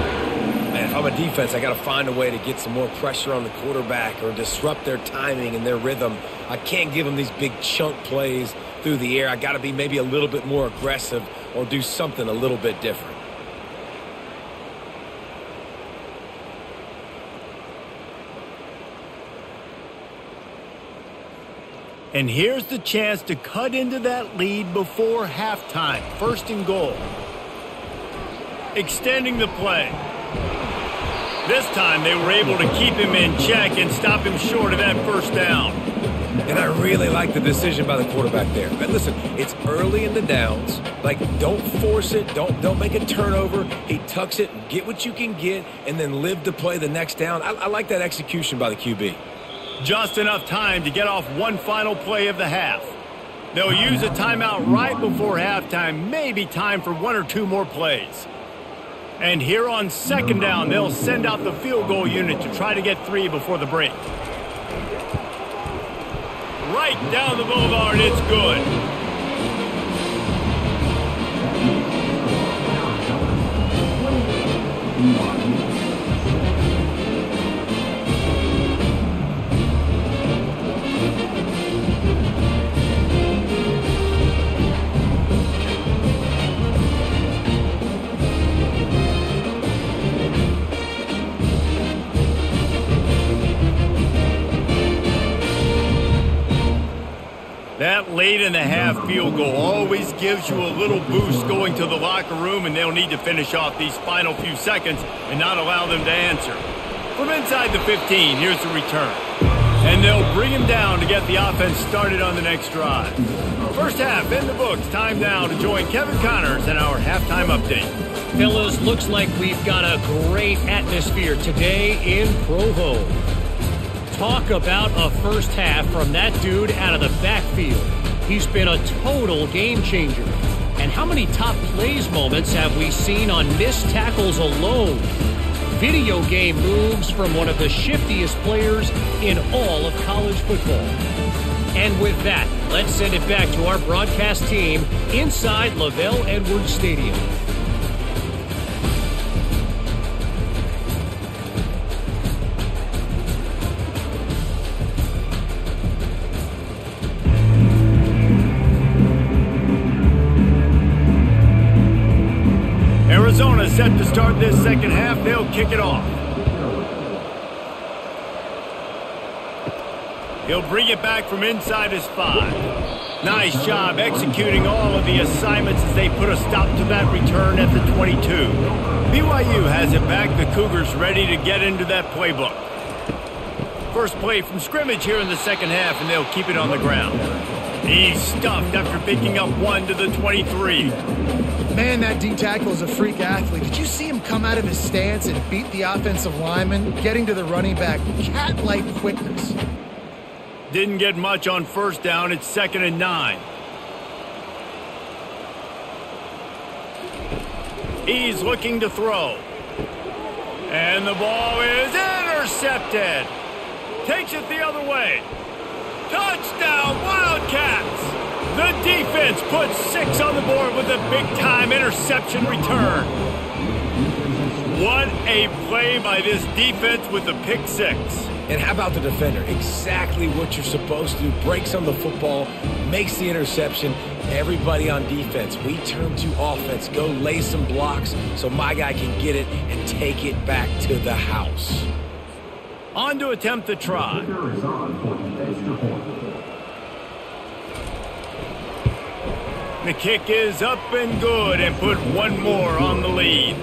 Man, if I'm a defense, I got to find a way to get some more pressure on the quarterback or disrupt their timing and their rhythm. I can't give them these big chunk plays through the air. I got to be maybe a little bit more aggressive or do something a little bit different. And here's the chance to cut into that lead before halftime. First and goal. Extending the play. This time they were able to keep him in check and stop him short of that first down. And I really like the decision by the quarterback there. But listen, it's early in the downs. Like, don't force it. Don't make a turnover. He tucks it, get what you can get, and then live to play the next down. I like that execution by the QB. Just enough time to get off one final play of the half. They'll use a timeout right before halftime, maybe time for one or two more plays. And here on second down, they'll send out the field goal unit to try to get 3 before the break. Right down the boulevard, it's good. That late in the half field goal always gives you a little boost going to the locker room, and they'll need to finish off these final few seconds and not allow them to answer. From inside the 15, here's the return. And they'll bring him down to get the offense started on the next drive. First half in the books. Time now to join Kevin Connors in our halftime update. Fellas, looks like we've got a great atmosphere today in Provo. Talk about a first half from that dude out of the backfield. He's been a total game changer. And how many top plays moments have we seen on missed tackles alone? Video game moves from one of the shiftiest players in all of college football. And with that, let's send it back to our broadcast team inside LaVell Edwards Stadium. Arizona set to start this second half. They'll kick it off. He'll bring it back from inside his 5. Nice job executing all of the assignments as they put a stop to that return at the 22. BYU has it back. The Cougars ready to get into that playbook. First play from scrimmage here in the second half, and they'll keep it on the ground. He's stuffed after picking up 1 to the 23. Man, that D-tackle is a freak athlete. Did you see him come out of his stance and beat the offensive lineman, getting to the running back? Cat-like quickness. Didn't get much on first down. It's 2nd and 9. He's looking to throw. And the ball is intercepted. Takes it the other way. Touchdown, Wildcats! The defense puts 6 on the board with a big-time interception return. What a play by this defense with the pick 6. And how about the defender? Exactly what you're supposed to do. Breaks on the football, makes the interception. Everybody on defense, we turn to offense. Go lay some blocks so my guy can get it and take it back to the house. On to attempt the try. The kick is up and good and put 1 more on the lead.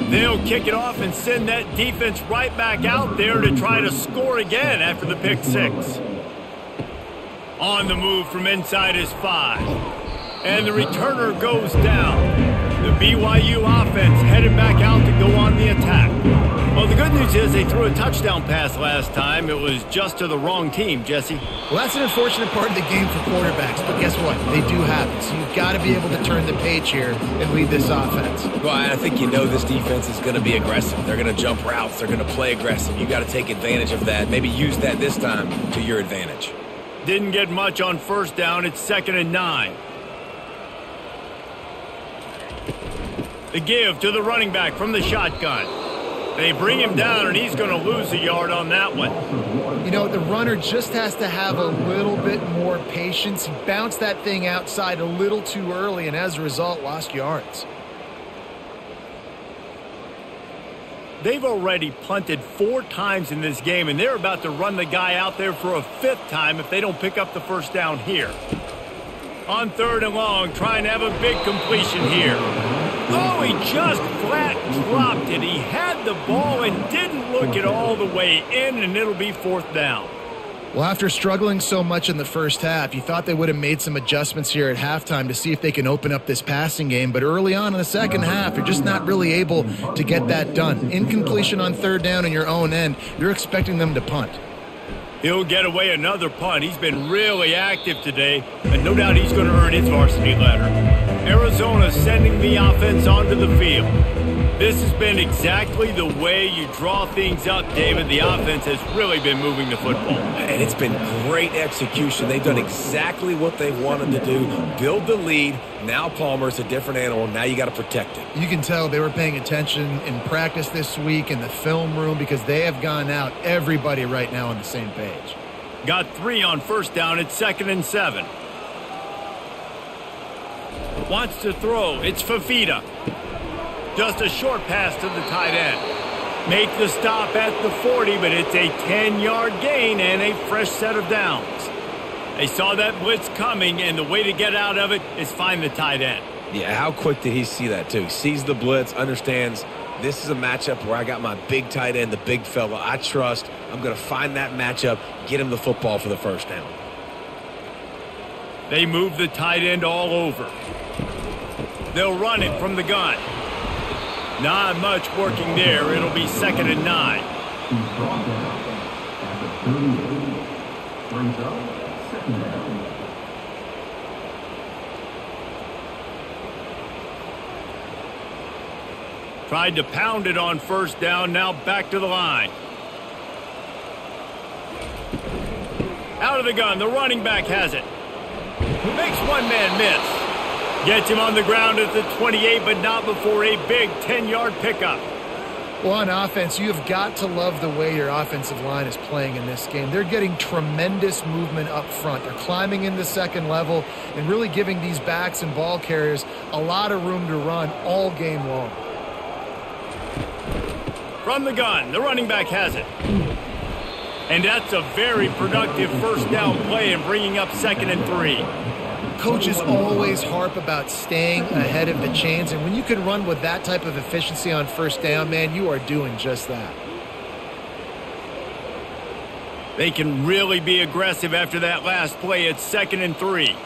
They'll kick it off and send that defense right back out there to try to score again after the pick 6. On the move from inside his 5. And the returner goes down. The BYU offense headed back out to go on the attack. Well, the good news is they threw a touchdown pass last time. It was just to the wrong team, Jesse. Well, that's an unfortunate part of the game for quarterbacks, but guess what? They do have it. So you've got to be able to turn the page here and lead this offense. Well, I think you know this defense is going to be aggressive. They're going to jump routes. They're going to play aggressive. You got to take advantage of that. Maybe use that this time to your advantage. Didn't get much on first down. It's 2nd and 9. The give to the running back from the shotgun. They bring him down, and he's going to lose a yard on that one. You know, the runner just has to have a little bit more patience. He bounced that thing outside a little too early, and as a result, lost yards. They've already punted 4 times in this game, and they're about to run the guy out there for a 5th time if they don't pick up the first down here. On 3rd and long, trying to have a big completion here. Oh, he just flat dropped it. He had the ball and didn't look it all the way in, and it'll be 4th down. Well, after struggling so much in the first half, you thought they would have made some adjustments here at halftime to see if they can open up this passing game. But early on in the second half, you're just not really able to get that done. Incompletion on 3rd down in your own end, you're expecting them to punt. He'll get away another punt. He's been really active today, and no doubt he's going to earn his varsity letter. Arizona sending the offense onto the field. This has been exactly the way you draw things up, David. The offense has really been moving the football. And it's been great execution. They've done exactly what they wanted to do. Build the lead. Now Palmer's a different animal. Now you got to protect it. You can tell they were paying attention in practice this week in the film room because they have gone out everybody right now on the same page. Got 3 on first down. It's 2nd and 7. Wants to throw. It's Fafita. Just a short pass to the tight end. Make the stop at the 40, but it's a 10-yard gain and a fresh set of downs. They saw that blitz coming, and the way to get out of it is find the tight end. Yeah, how quick did he see that, too? He sees the blitz, understands this is a matchup where I got my big tight end, the big fella I trust. I'm going to find that matchup, get him the football for the first down. They move the tight end all over. They'll run it from the gun. Not much working there. It'll be 2nd and 9. He's brought down at the 38. Brings up 2nd down. Tried to pound it on first down. Now back to the line. Out of the gun. The running back has it. Makes one man miss. Gets him on the ground at the 28, but not before a big 10-yard pickup. Well, on offense, you have got to love the way your offensive line is playing in this game. They're getting tremendous movement up front. They're climbing in the second level and really giving these backs and ball carriers a lot of room to run all game long. From the gun, the running back has it. And that's a very productive first down play and bringing up 2nd and 3. Coaches always harp about staying ahead of the chains, and when you can run with that type of efficiency on first down, man, you are doing just that. They can really be aggressive after that last play. It's 2nd and 3.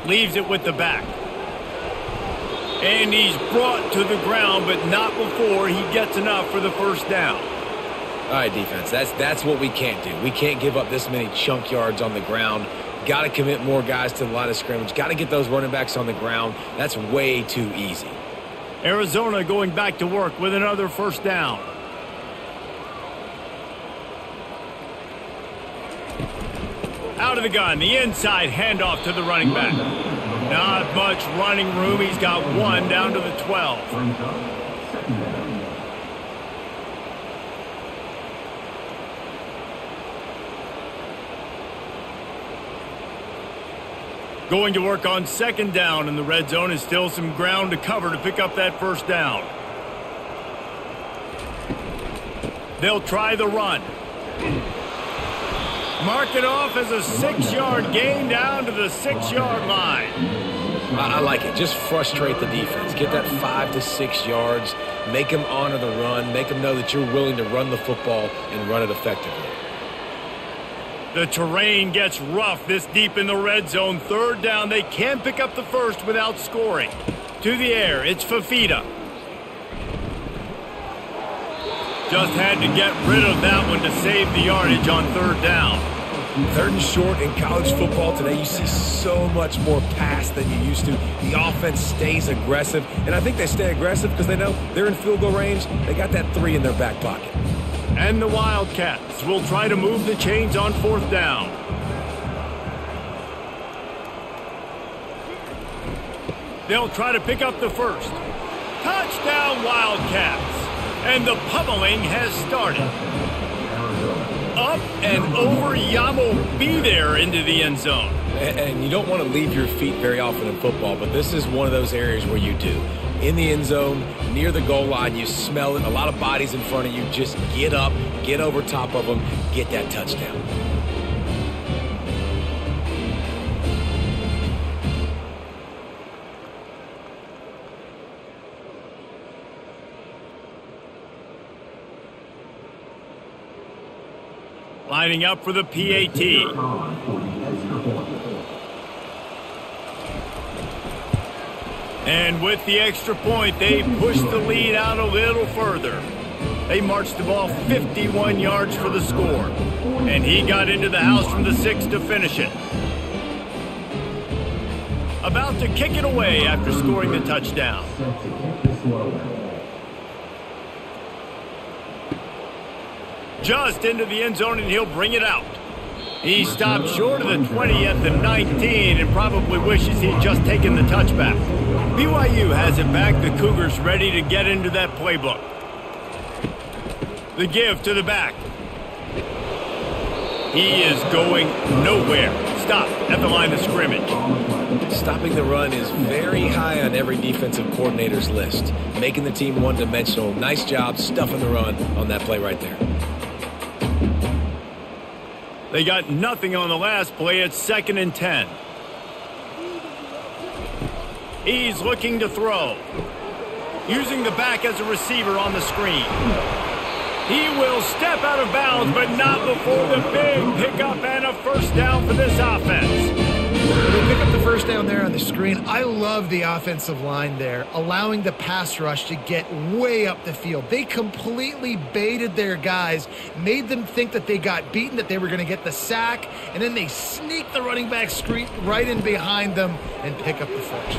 Leaves it with the back. And he's brought to the ground, but not before he gets enough for the first down. All right, defense, that's what we can't do. We can't give up this many chunk yards on the ground. Got to commit more guys to the line of scrimmage. Got to get those running backs on the ground. That's way too easy. Arizona going back to work with another first down. Out of the gun, the inside handoff to the running back. Not much running room. He's got 1 down to the 12. Brings up 2nd down. Going to work on 2nd down, and the red zone is still some ground to cover to pick up that first down. They'll try the run. Mark it off as a 6-yard gain down to the 6-yard line. I like it. Just frustrate the defense. Get that 5 to 6 yards. Make them honor the run. Make them know that you're willing to run the football and run it effectively. The terrain gets rough this deep in the red zone. Third down, they can pick up the first without scoring. To the air, it's Fafita. Just had to get rid of that one to save the yardage on third down. Third and short in college football today, you see so much more pass than you used to. The offense stays aggressive, and I think they stay aggressive because they know they're in field goal range. They got that 3 in their back pocket. And the Wildcats will try to move the chains on fourth down. They'll try to pick up the first. Touchdown, Wildcats! And the pummeling has started. Up and over, Yamo be there into the end zone. And you don't want to leave your feet very often in football, but this is one of those areas where you do. In the end zone, near the goal line, you smell it. A lot of bodies in front of you. Just get up, get over top of them, get that touchdown. Lining up for the PAT. And with the extra point, they push the lead out a little further. They marched the ball 51 yards for the score. And he got into the house from the 6 to finish it. About to kick it away after scoring the touchdown. Just into the end zone, and he'll bring it out. He stopped short of the 20 at the 19 and probably wishes he'd just taken the touchback. BYU has it back. The Cougars ready to get into that playbook. The give to the back. He is going nowhere. Stop at the line of scrimmage. Stopping the run is very high on every defensive coordinator's list. Making the team one-dimensional. Nice job stuffing the run on that play right there. They got nothing on the last play. It's 2nd and 10. He's looking to throw. Using the back as a receiver on the screen. He will step out of bounds, but not before the big pickup and a first down for this offense. They pick up the first down there on the screen. I love the offensive line there, allowing the pass rush to get way up the field. They completely baited their guys, made them think that they got beaten, that they were going to get the sack, and then they sneak the running back screen right in behind them and pick up the first.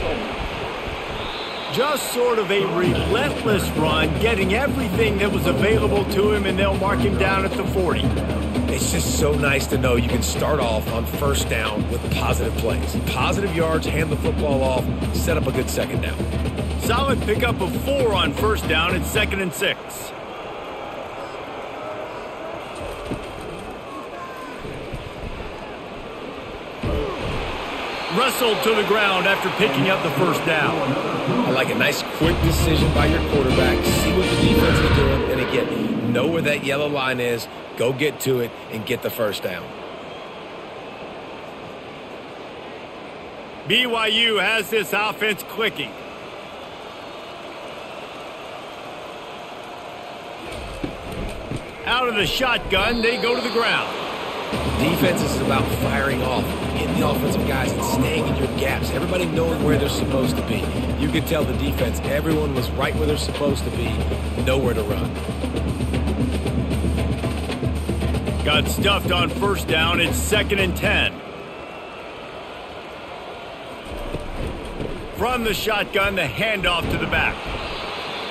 Just sort of a relentless run, getting everything that was available to him, and they'll mark him down at the 40. It's just so nice to know you can start off on first down with positive plays. Positive yards, hand the football off, set up a good second down. Solid pickup of 4 on first down. It's 2nd and 6. Wrestled to the ground after picking up the first down. I like a nice quick decision by your quarterback. See what the defense is doing, and again, know where that yellow line is. Go get to it and get the first down. BYU has this offense clicking. Out of the shotgun, they go to the ground. Defense is about firing off, hitting the offensive guys and staying in your gaps. Everybody knowing where they're supposed to be. You could tell the defense, everyone was right where they're supposed to be, nowhere to run. Got stuffed on first down. It's 2nd and 10. From the shotgun, the handoff to the back.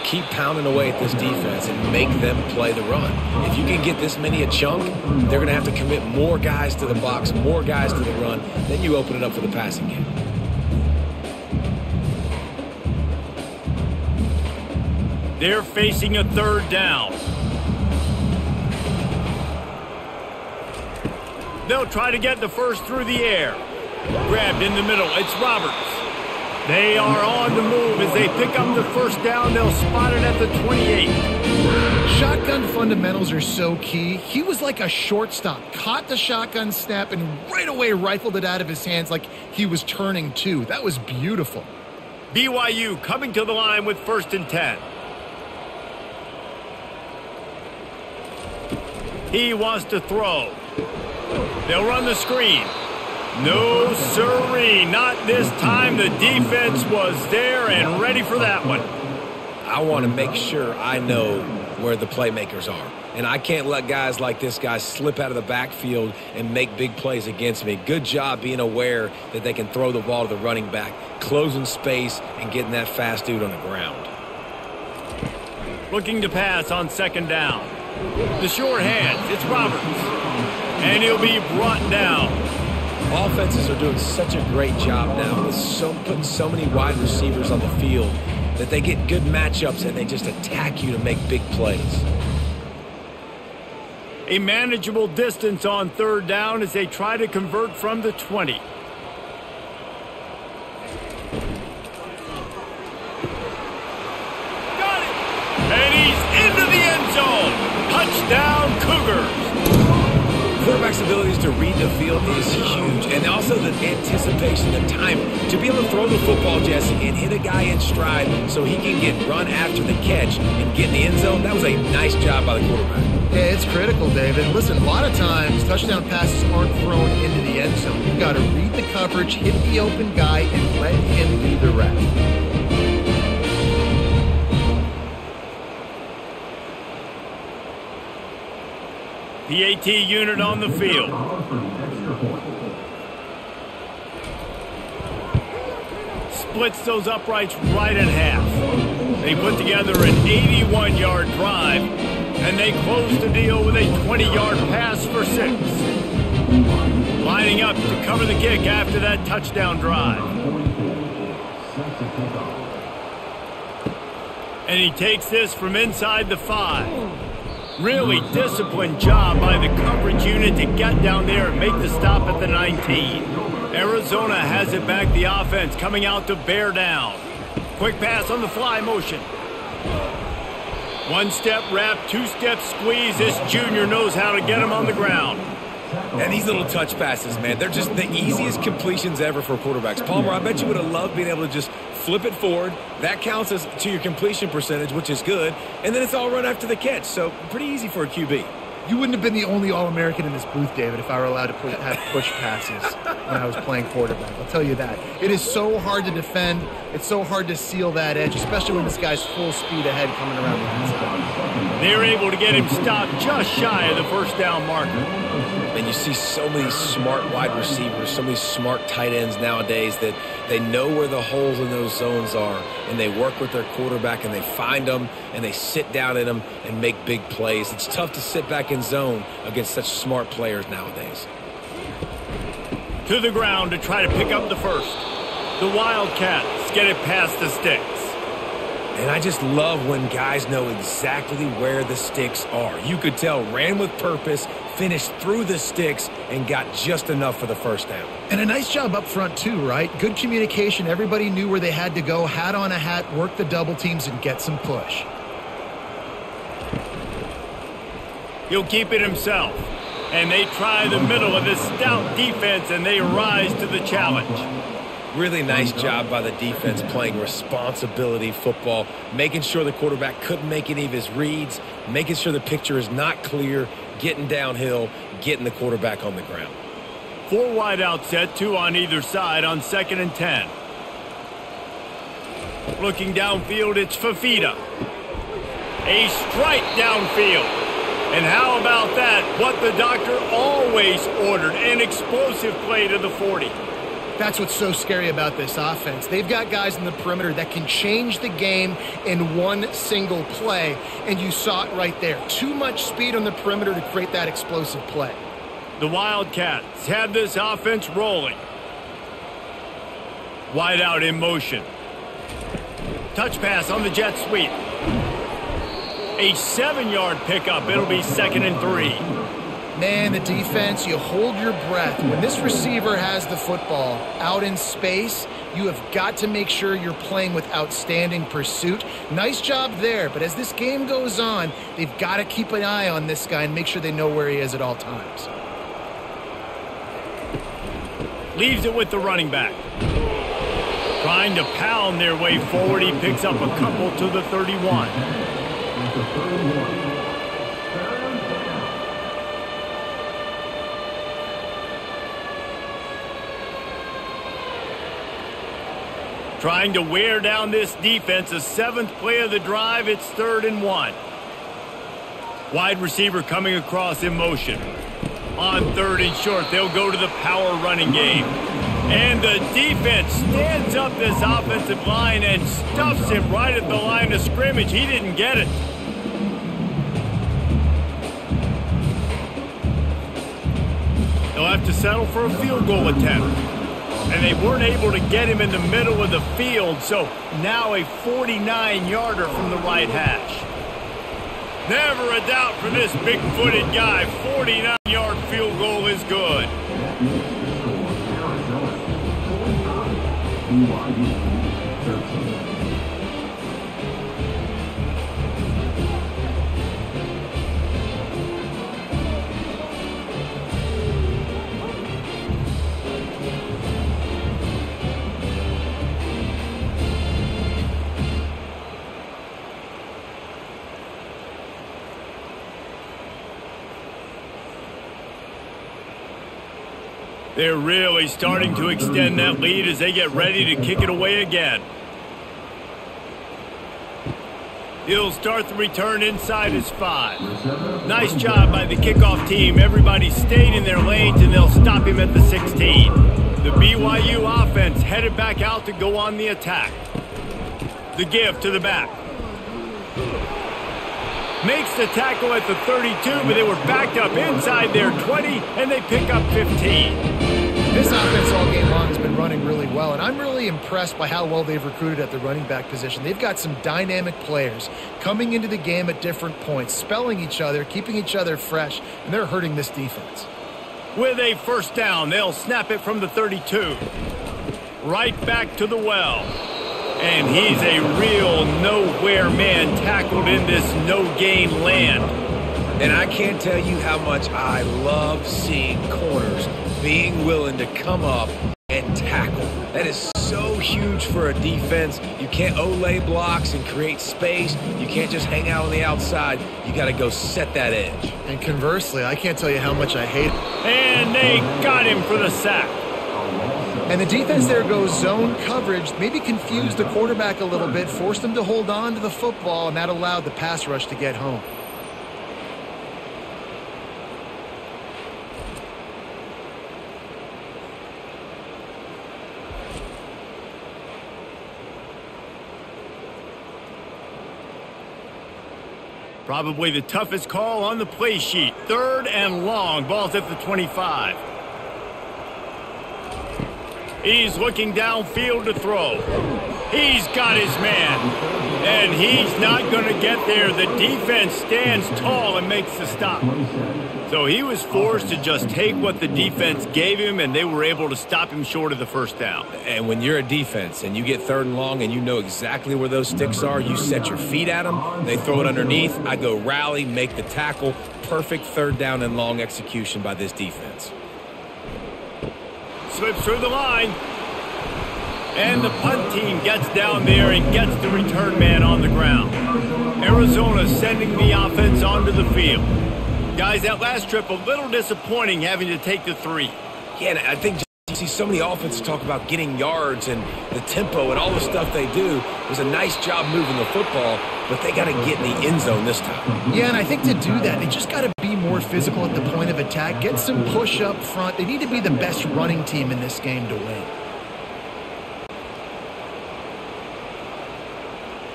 Keep pounding away at this defense and make them play the run. If you can get this many a chunk, they're going to have to commit more guys to the box, more guys to the run. Then you open it up for the passing game. They're facing a third down. They'll try to get the first through the air. Grabbed in the middle. It's Roberts. They are on the move as they pick up the first down. They'll spot it at the 28. Shotgun fundamentals are so key. He was like a shortstop. Caught the shotgun snap and right away rifled it out of his hands like he was turning two. That was beautiful. BYU coming to the line with 1st and 10. He wants to throw. They'll run the screen. No siree, not this time. The defense was there and ready for that one. I want to make sure I know where the playmakers are. And I can't let guys like this guy slip out of the backfield and make big plays against me. Good job being aware that they can throw the ball to the running back, closing space, and getting that fast dude on the ground. Looking to pass on second down. The short hands, it's Roberts. And he'll be brought down. Offenses are doing such a great job now with putting so many wide receivers on the field that they get good matchups and they just attack you to make big plays. A manageable distance on third down as they try to convert from the 20. Got it! And he's into the end zone. Touchdown, Cougars. Quarterback's abilities to read the field is huge, and also the anticipation, the timing. To be able to throw the football, Jesse, and hit a guy in stride so he can get run after the catch and get in the end zone, that was a nice job by the quarterback. Yeah, it's critical, David. Listen, a lot of times touchdown passes aren't thrown into the end zone. You've got to read the coverage, hit the open guy, and let him do the rest. PAT unit on the field. Splits those uprights right in half. They put together an 81-yard drive, and they close the deal with a 20-yard pass for 6. Lining up to cover the kick after that touchdown drive. And he takes this from inside the 5. Really disciplined job by the coverage unit to get down there and make the stop at the 19. Arizona has it back, the offense coming out to bear down. Quick pass on the fly motion. One-step wrap, two-step squeeze. This junior knows how to get him on the ground. And these little touch passes, man, they're just the easiest completions ever for quarterbacks. Palmer, I bet you would have loved being able to just flip it forward. That counts as to your completion percentage, which is good. And then it's all run after the catch. So pretty easy for a QB. You wouldn't have been the only All-American in this booth, David, if I were allowed to have push passes when I was playing quarterback. I'll tell you that. It is so hard to defend. It's so hard to seal that edge, especially when this guy's full speed ahead coming around the inside. They're able to get him stopped just shy of the first down marker. And you see so many smart wide receivers, so many smart tight ends nowadays that they know where the holes in those zones are, and they work with their quarterback, and they find them, and they sit down in them and make big plays. It's tough to sit back in zone against such smart players nowadays. To the ground to try to pick up the first. The Wildcats get it past the sticks. And I just love when guys know exactly where the sticks are. You could tell, ran with purpose, finished through the sticks, and got just enough for the first down. And a nice job up front too, right? Good communication. Everybody knew where they had to go, hat on a hat, work the double teams, and get some push. He'll keep it himself. And they try the middle of this stout defense, and they rise to the challenge. Really nice job by the defense playing responsibility football, making sure the quarterback couldn't make any of his reads, making sure the picture is not clear, getting downhill, getting the quarterback on the ground. 4 wide out set, 2 on either side on 2nd and 10. Looking downfield, it's Fafita. A strike downfield. And how about that? What the doctor always ordered, an explosive play to the 40. That's what's so scary about this offense. They've got guys in the perimeter that can change the game in one single play, and you saw it right there. Too much speed on the perimeter to create that explosive play. The Wildcats have this offense rolling. Wide out in motion. Touch pass on the jet sweep. A 7-yard pickup. It'll be 2nd and 3. Man, the defense, you hold your breath. When this receiver has the football out in space, you have got to make sure you're playing with outstanding pursuit. Nice job there, but as this game goes on, they've got to keep an eye on this guy and make sure they know where he is at all times. Leaves it with the running back. Trying to pound their way forward. He picks up a couple to the 31. Trying to wear down this defense. The 7th play of the drive. It's 3rd and 1. Wide receiver coming across in motion. On 3rd and short, they'll go to the power running game. And the defense stands up this offensive line and stuffs him right at the line of scrimmage. He didn't get it. They'll have to settle for a field goal attempt. And they weren't able to get him in the middle of the field, so now a 49-yarder from the right hash. Never a doubt for this big-footed guy. 49-yard field goal is good. They're really starting to extend that lead as they get ready to kick it away again. He'll start the return inside his 5. Nice job by the kickoff team. Everybody stayed in their lanes, and they'll stop him at the 16. The BYU offense headed back out to go on the attack. The give to the back. Makes the tackle at the 32, but they were backed up inside their 20, and they pick up 15. This offense all game long has been running really well, and I'm really impressed by how well they've recruited at the running back position. They've got some dynamic players coming into the game at different points, spelling each other, keeping each other fresh, and they're hurting this defense. With a first down, they'll snap it from the 32. Right back to the well. And he's a real nowhere man tackled in this no-gain land. And I can't tell you how much I love seeing corners being willing to come up and tackle. That is so huge for a defense. You can't Olay blocks and create space. You can't just hang out on the outside. You got to go set that edge. And conversely, I can't tell you how much I hate it. And they got him for the sack. And the defense there goes zone coverage, maybe confused the quarterback a little bit, forced him to hold on to the football, and that allowed the pass rush to get home. Probably the toughest call on the play sheet. 3rd and long. Ball's at the 25. He's looking downfield to throw. He's got his man. And he's not going to get there. The defense stands tall and makes the stop. So he was forced to just take what the defense gave him, and they were able to stop him short of the first down. And when you're a defense and you get 3rd and long and you know exactly where those sticks are, you set your feet at them, they throw it underneath, I go rally, make the tackle. Perfect 3rd down and long execution by this defense. Slips through the line. And the punt team gets down there and gets the return man on the ground. Arizona sending the offense onto the field. Guys, that last trip a little disappointing having to take the 3. Yeah, and I think you see so many offenses talk about getting yards and the tempo and all the stuff they do. It was a nice job moving the football, but they got to get in the end zone this time. Yeah, and I think to do that, they just got to be more physical at the point of attack, get some push up front. They need to be the best running team in this game to win.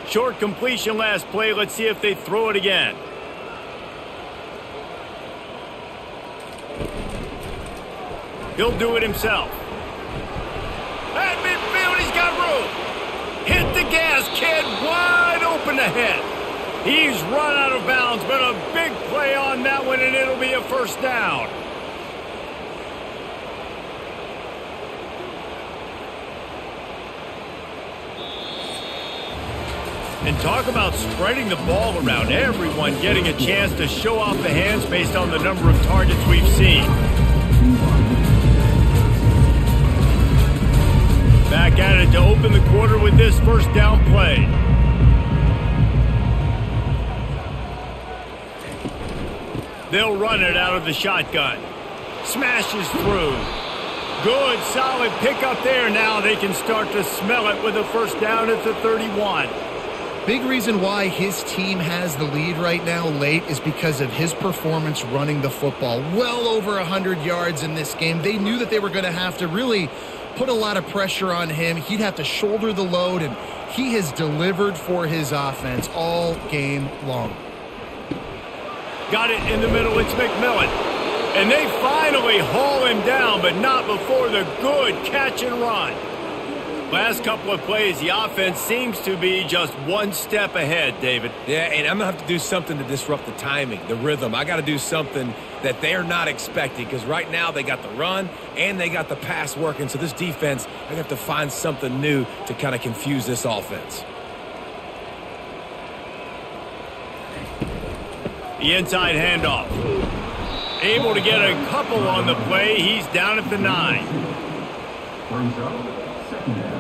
Short completion last play. Let's see if they throw it again. He'll do it himself. At midfield, he's got room. Hit the gas, kid. Wide open ahead. He's run out of bounds, but a big play on that one, and it'll be a first down. And talk about spreading the ball around. Everyone getting a chance to show off the hands based on the number of targets we've seen. Back at it to open the quarter with this first down play. They'll run it out of the shotgun. Smashes through. Good, solid pickup there. Now they can start to smell it with a first down at the 31. Big reason why his team has the lead right now late is because of his performance running the football. Well over 100 yards in this game. They knew that they were going to have to really put a lot of pressure on him. He'd have to shoulder the load, and he has delivered for his offense all game long. Got it in the middle. It's McMillan. And they finally haul him down, but not before the good catch and run. Last couple of plays, the offense seems to be just one step ahead, David. Yeah, and I'm going to have to do something to disrupt the timing, the rhythm. I got to do something that they're not expecting, because right now they got the run and they got the pass working. So this defense, I have to find something new to kind of confuse this offense. The inside handoff. Able to get a couple on the play. He's down at the 9. Brings up second down.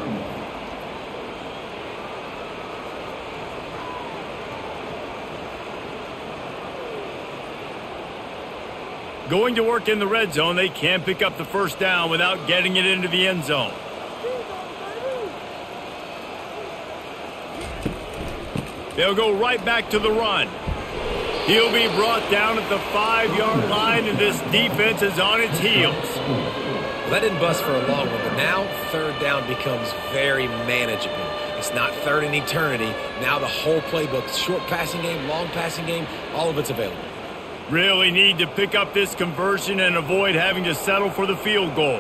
Going to work in the red zone. They can't pick up the first down without getting it into the end zone. They'll go right back to the run. He'll be brought down at the 5-yard line, and this defense is on its heels. Well, that didn't bust for a long one, but now third down becomes very manageable. It's not third in eternity. Now the whole playbook, short passing game, long passing game, all of it's available. Really need to pick up this conversion and avoid having to settle for the field goal.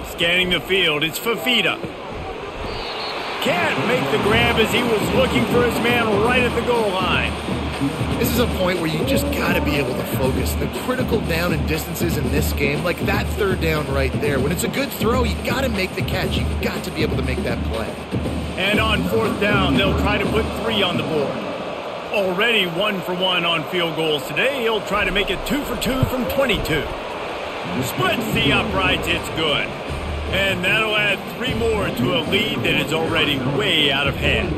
Scanning the field, it's Fafita. Can't make the grab as he was looking for his man right at the goal line. This is a point where you just got to be able to focus. The critical down and distances in this game, like that third down right there. When it's a good throw, you got to make the catch. You got to be able to make that play. And on fourth down, they'll try to put 3 on the board. Already 1 for 1 on field goals today. He'll try to make it 2 for 2 from 22. Splits the uprights. It's good. And that'll add 3 more to a lead that is already way out of hand.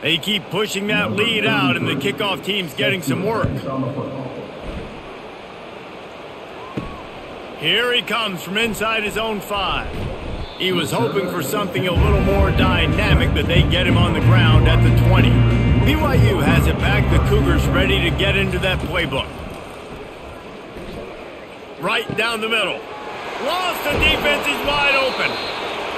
They keep pushing that lead out, and the kickoff team's getting some work. Here he comes from inside his own 5. He was hoping for something a little more dynamic, but they get him on the ground at the 20. BYU has it back. The Cougars ready to get into that playbook. Right down the middle. Lost the defense. He's wide open.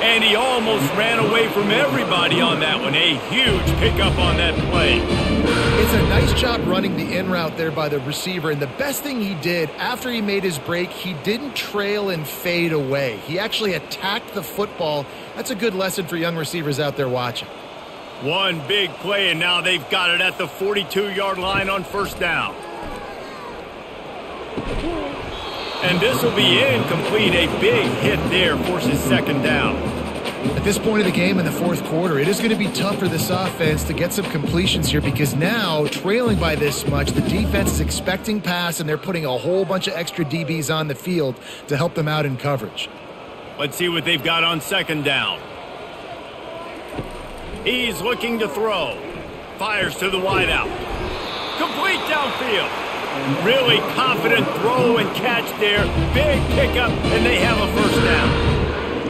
And he almost ran away from everybody on that one. A huge pickup on that play. It's a nice job running the in route there by the receiver. And the best thing he did after he made his break, he didn't trail and fade away. He actually attacked the football. That's a good lesson for young receivers out there watching. One big play, and now they've got it at the 42-yard line on first down. And this will be incomplete. A big hit there forces second down. At this point of the game in the fourth quarter, it is going to be tough for this offense to get some completions here, because now, trailing by this much, the defense is expecting pass, and they're putting a whole bunch of extra DBs on the field to help them out in coverage. Let's see what they've got on second down. He's looking to throw. Fires to the wideout. Complete downfield. Really confident throw and catch there. Big pickup, and they have a first down.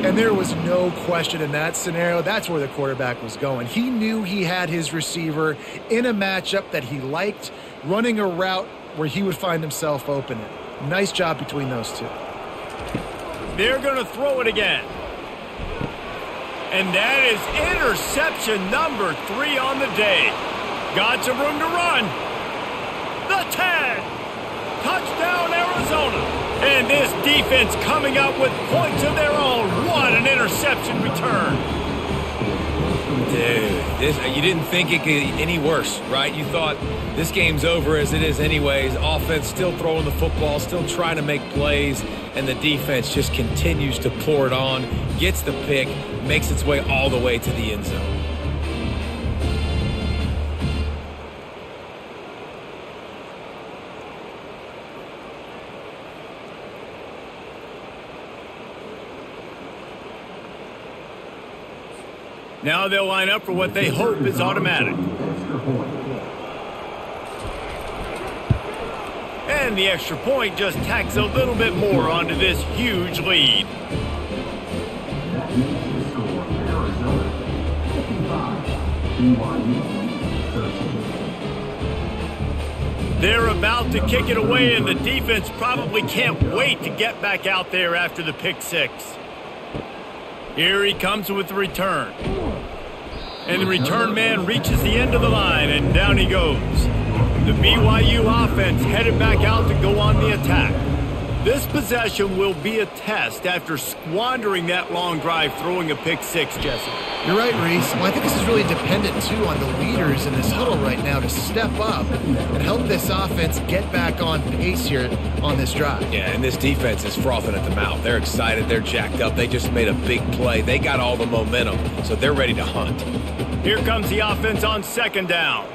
And there was no question in that scenario. That's where the quarterback was going. He knew he had his receiver in a matchup that he liked, running a route where he would find himself open. Nice job between those two. They're going to throw it again. And that is interception number 3 on the day. Got some room to run. The 10. Touchdown, Arizona. And this defense coming up with points of their own. What an interception return. Dude, you didn't think it could get any worse, right? You thought this game's over as it is anyways. Offense still throwing the football, still trying to make plays, and the defense just continues to pour it on, gets the pick, makes its way all the way to the end zone. Now they'll line up for what they hope is automatic. And the extra point just tacks a little bit more onto this huge lead. They're about to kick it away, and the defense probably can't wait to get back out there after the pick six. Here he comes with the return. And the return man reaches the end of the line, and down he goes. The BYU offense headed back out to go on the attack. This possession will be a test after squandering that long drive throwing a pick six, Jesse. You're right, Reese. Well, I think this is really dependent, too, on the leaders in this huddle right now to step up and help this offense get back on pace here on this drive. Yeah, and this defense is frothing at the mouth. They're excited. They're jacked up. They just made a big play. They got all the momentum, so they're ready to hunt. Here comes the offense on second down.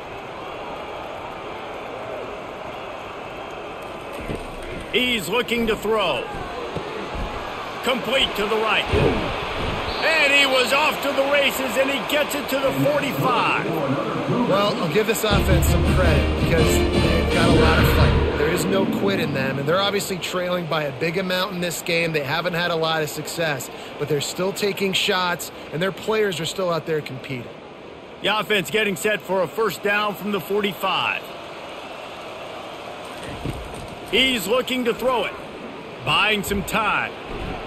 He's looking to throw. Complete to the right. And he was off to the races, and he gets it to the 45. Well, I'll give this offense some credit because they've got a lot of fight. There is no quit in them, and they're obviously trailing by a big amount in this game. They haven't had a lot of success, but they're still taking shots, and their players are still out there competing. The offense getting set for a first down from the 45. He's looking to throw it. Buying some time.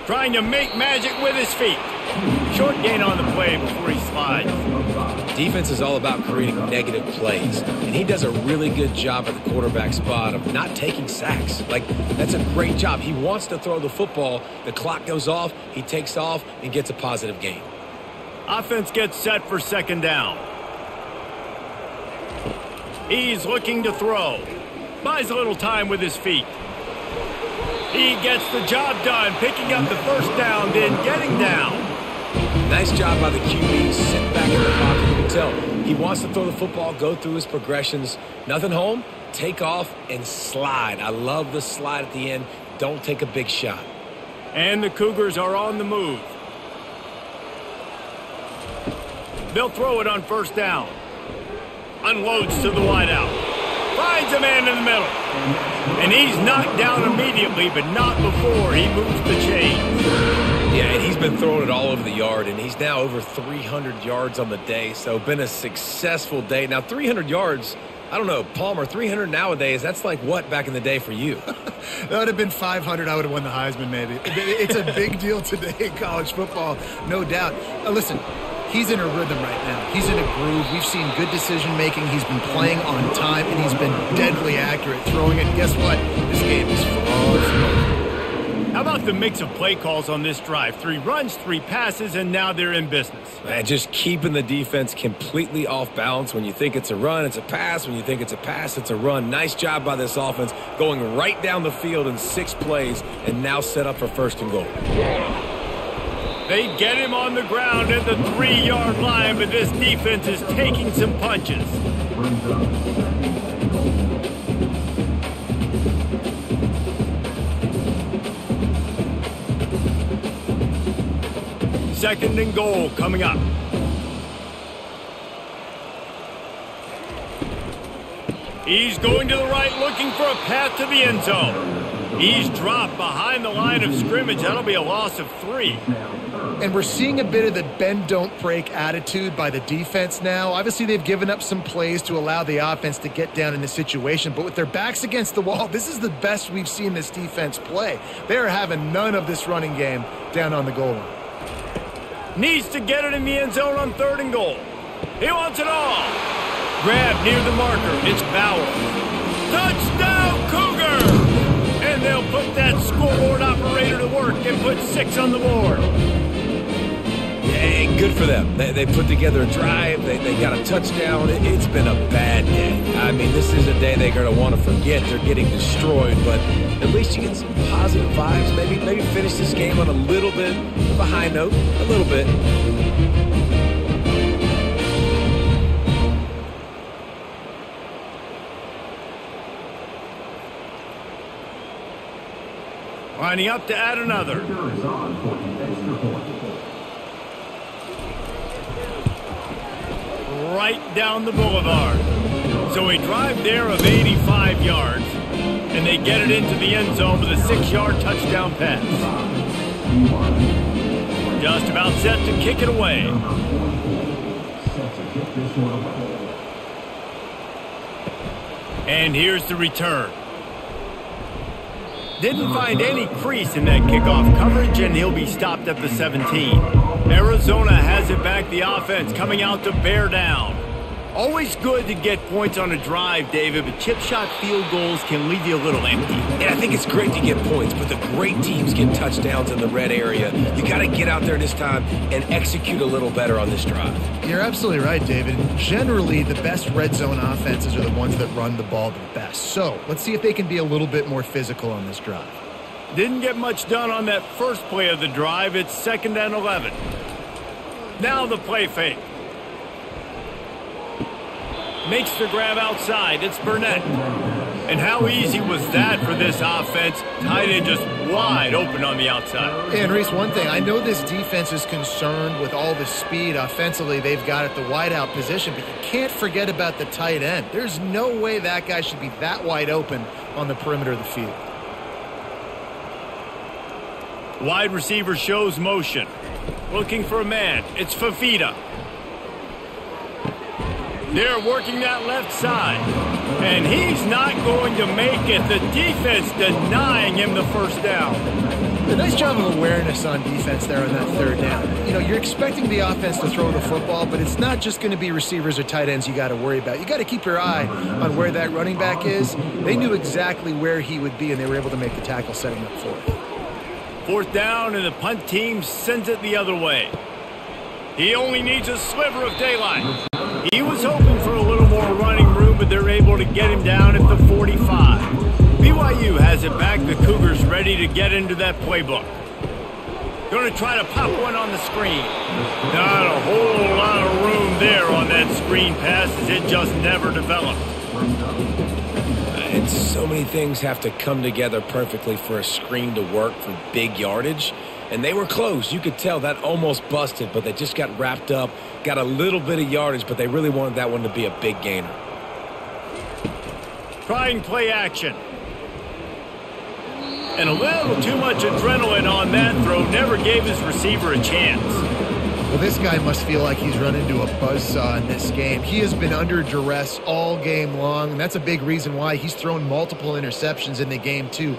Trying to make magic with his feet. Short gain on the play before he slides. Defense is all about creating negative plays, and he does a really good job at the quarterback spot of not taking sacks. Like, that's a great job. He wants to throw the football. The clock goes off. He takes off and gets a positive gain. Offense gets set for second down. He's looking to throw. Buys a little time with his feet. He gets the job done, picking up the first down, then getting down. Nice job by the QB, sitting back in the pocket. You can tell he wants to throw the football, go through his progressions. Nothing home, take off, and slide. I love the slide at the end. Don't take a big shot. And the Cougars are on the move. They'll throw it on first down. Unloads to the wideout. Finds a man in the middle. And he's knocked down immediately, but not before he moves the chains. Yeah, and he's been throwing it all over the yard, and he's now over 300 yards on the day, so been a successful day. Now, 300 yards, I don't know, Palmer, 300 nowadays, that's like what back in the day for you? That would have been 500. I would have won the Heisman, maybe. It's a big deal today in college football, no doubt. Listen. He's in a rhythm right now. He's in a groove. We've seen good decision-making. He's been playing on time, and he's been deadly accurate throwing it. Guess what? This game is for How about the mix of play calls on this drive? 3 runs, 3 passes, and now they're in business. Man, just keeping the defense completely off balance. When you think it's a run, it's a pass. When you think it's a pass, it's a run. Nice job by this offense going right down the field in 6 plays and now set up for first and goal. They get him on the ground at the 3-yard line, but this defense is taking some punches. Second and goal coming up. He's going to the right, looking for a path to the end zone. He's dropped behind the line of scrimmage. That'll be a loss of 3. And we're seeing a bit of the bend, don't break attitude by the defense now. Obviously, they've given up some plays to allow the offense to get down in the situation. But with their backs against the wall, this is the best we've seen this defense play. They are having none of this running game down on the goal line. Needs to get it in the end zone on 3rd and goal. He wants it all. Grab near the marker. It's Bauer. Touchdown, Cougar! And they'll put that scoreboard operator to work and put 6 on the board. And good for them. They put together a drive. They got a touchdown. It's been a bad day. I mean, this is a day they're going to want to forget. They're getting destroyed, but at least you get some positive vibes. Maybe finish this game on a little bit of a high note. A little bit. Lining up to add another. Right down the boulevard. So a drive there of 85 yards, and they get it into the end zone with a 6-yard touchdown pass. Just about set to kick it away. And here's the return. Didn't find any crease in that kickoff coverage, and he'll be stopped at the 17. Arizona has it back, the offense coming out to bear down. Always good to get points on a drive, David, but chip shot field goals can leave you a little empty. Yeah, I think it's great to get points, but the great teams get touchdowns in the red area. You got to get out there this time and execute a little better on this drive. You're absolutely right, David. Generally, the best red zone offenses are the ones that run the ball the best. So let's see if they can be a little bit more physical on this drive. Didn't get much done on that first play of the drive. It's 2nd and 11. Now the play fake. Makes the grab outside. It's Burnett. And how easy was that for this offense? Tight end just wide open on the outside. And Reese, one thing, I know this defense is concerned with all the speed offensively they've got at the wideout position, but you can't forget about the tight end. There's no way that guy should be that wide open on the perimeter of the field. Wide receiver shows motion. Looking for a man. It's Fafita. They're working that left side. And he's not going to make it. The defense denying him the first down. A nice job of awareness on defense there on that 3rd down. You know, you're expecting the offense to throw the football, but it's not just going to be receivers or tight ends you got to worry about. You got to keep your eye on where that running back is. They knew exactly where he would be, and they were able to make the tackle setting up for it. 4th down, and the punt team sends it the other way. He only needs a sliver of daylight. He was hoping for a little more running room, but they're able to get him down at the 45. BYU has it back. The Cougars ready to get into that playbook. Going to try to pop one on the screen. Not a whole lot of room there on that screen pass, as it just never developed. And so many things have to come together perfectly for a screen to work for big yardage. And they were close. You could tell that almost busted, but they just got wrapped up, got a little bit of yardage, but they really wanted that one to be a big gainer. Trying play action. And a little too much adrenaline on that throw. Never gave his receiver a chance. Well, this guy must feel like he's run into a buzzsaw in this game. He has been under duress all game long, and that's a big reason why he's thrown multiple interceptions in the game, too.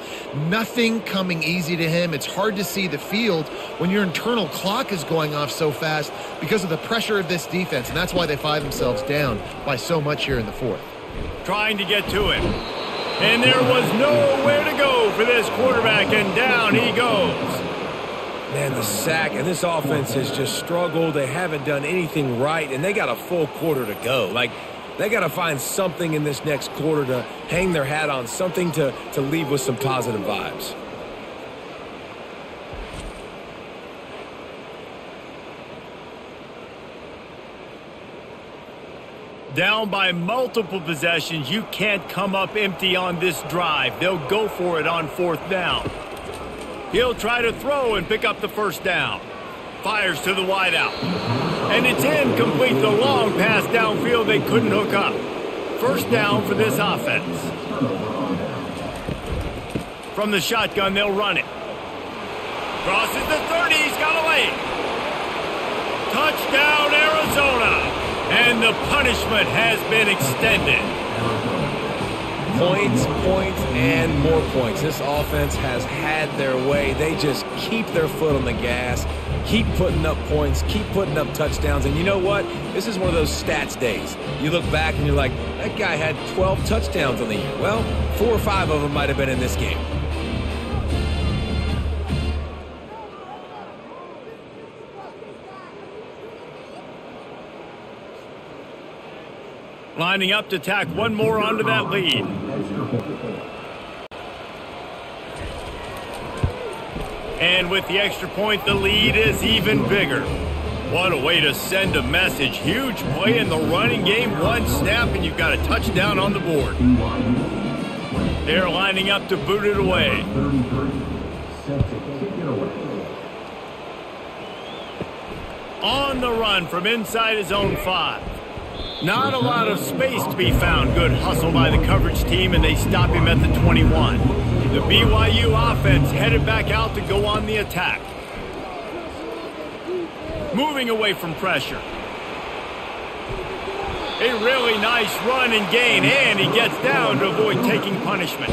Nothing coming easy to him. It's hard to see the field when your internal clock is going off so fast because of the pressure of this defense, and that's why they find themselves down by so much here in the 4th. Trying to get to him. And there was nowhere to go for this quarterback, and down he goes. Man, the sack, and this offense has just struggled. They haven't done anything right, and they got a full quarter to go. Like, they got to find something in this next quarter to hang their hat on, something to leave with some positive vibes. Down by multiple possessions, you can't come up empty on this drive. They'll go for it on 4th down. He'll try to throw and pick up the 1st down. Fires to the wideout. And it's incomplete. The long pass downfield they couldn't hook up. 1st down for this offense. From the shotgun, they'll run it. Crosses the 30. He's got away. Touchdown, Arizona. And the punishment has been extended. Points, and more points. This offense has had their way. They just keep their foot on the gas, keep putting up points, keep putting up touchdowns. And you know what? This is one of those stats days. You look back and you're like, that guy had 12 touchdowns on the year. Well, 4 or 5 of them might have been in this game. Lining up to tack one more onto that lead. And with the extra point, the lead is even bigger. What a way to send a message. Huge play in the running game. One snap and you've got a touchdown on the board. They're lining up to boot it away. On the run from inside his own 5. Not a lot of space to be found. Good hustle by the coverage team, and they stop him at the 21. The BYU offense headed back out to go on the attack. Moving away from pressure. A really nice run and gain, and he gets down to avoid taking punishment.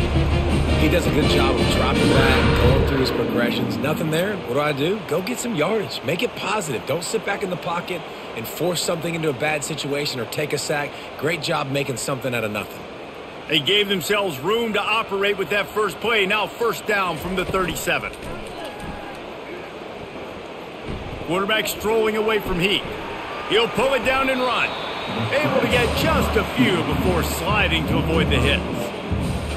He does a good job of dropping back, going through his progressions. Nothing there. What do? Go get some yardage. Make it positive. Don't sit back in the pocket and force something into a bad situation or take a sack. Great job making something out of nothing. They gave themselves room to operate with that first play. Now first down from the 37. Quarterback strolling away from Heat. He'll pull it down and run. Able to get just a few before sliding to avoid the hits.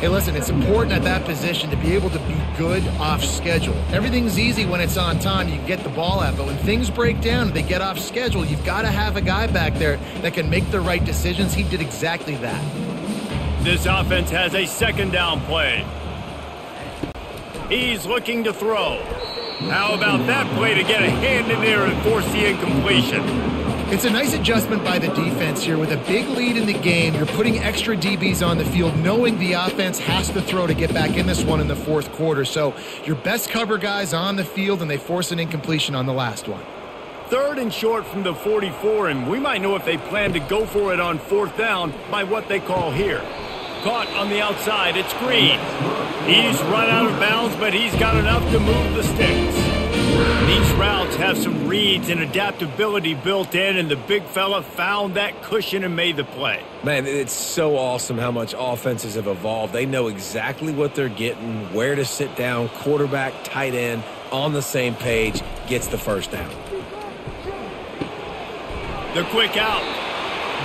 Hey, listen, it's important at that position to be able to be good off schedule. Everything's easy when it's on time. You can get the ball out. But when things break down and they get off schedule, you've got to have a guy back there that can make the right decisions. He did exactly that. This offense has a second down play. He's looking to throw. How about that play to get a hand in there and force the incompletion? It's a nice adjustment by the defense here. With a big lead in the game, you're putting extra DBs on the field, knowing the offense has to throw to get back in this one in the fourth quarter. So your best cover guys on the field, and they force an incompletion on the last one. Third and short from the 44, and we might know if they plan to go for it on fourth down by what they call here. Caught on the outside, it's Green. He's run out of bounds, but he's got enough to move the sticks. These routes have some reads and adaptability built in, and the big fella found that cushion and made the play. Man, it's so awesome how much offenses have evolved. They know exactly what they're getting, where to sit down, quarterback, tight end, on the same page, gets the first down. The quick out.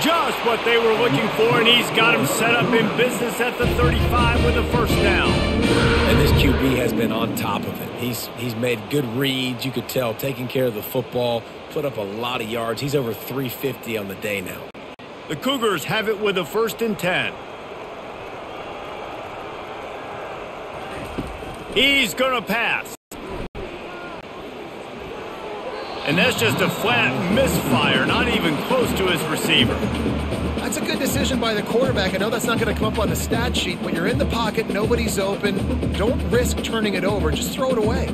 Just what they were looking for, and he's got him set up in business at the 35 with a first down. And this QB has been on top of it. He's made good reads, you could tell, taking care of the football, put up a lot of yards. He's over 350 on the day now. The Cougars have it with a 1st and 10. He's going to pass. And that's just a flat misfire, not even close to his receiver. That's a good decision by the quarterback. I know that's not going to come up on the stat sheet, but you're in the pocket, nobody's open. Don't risk turning it over. Just throw it away.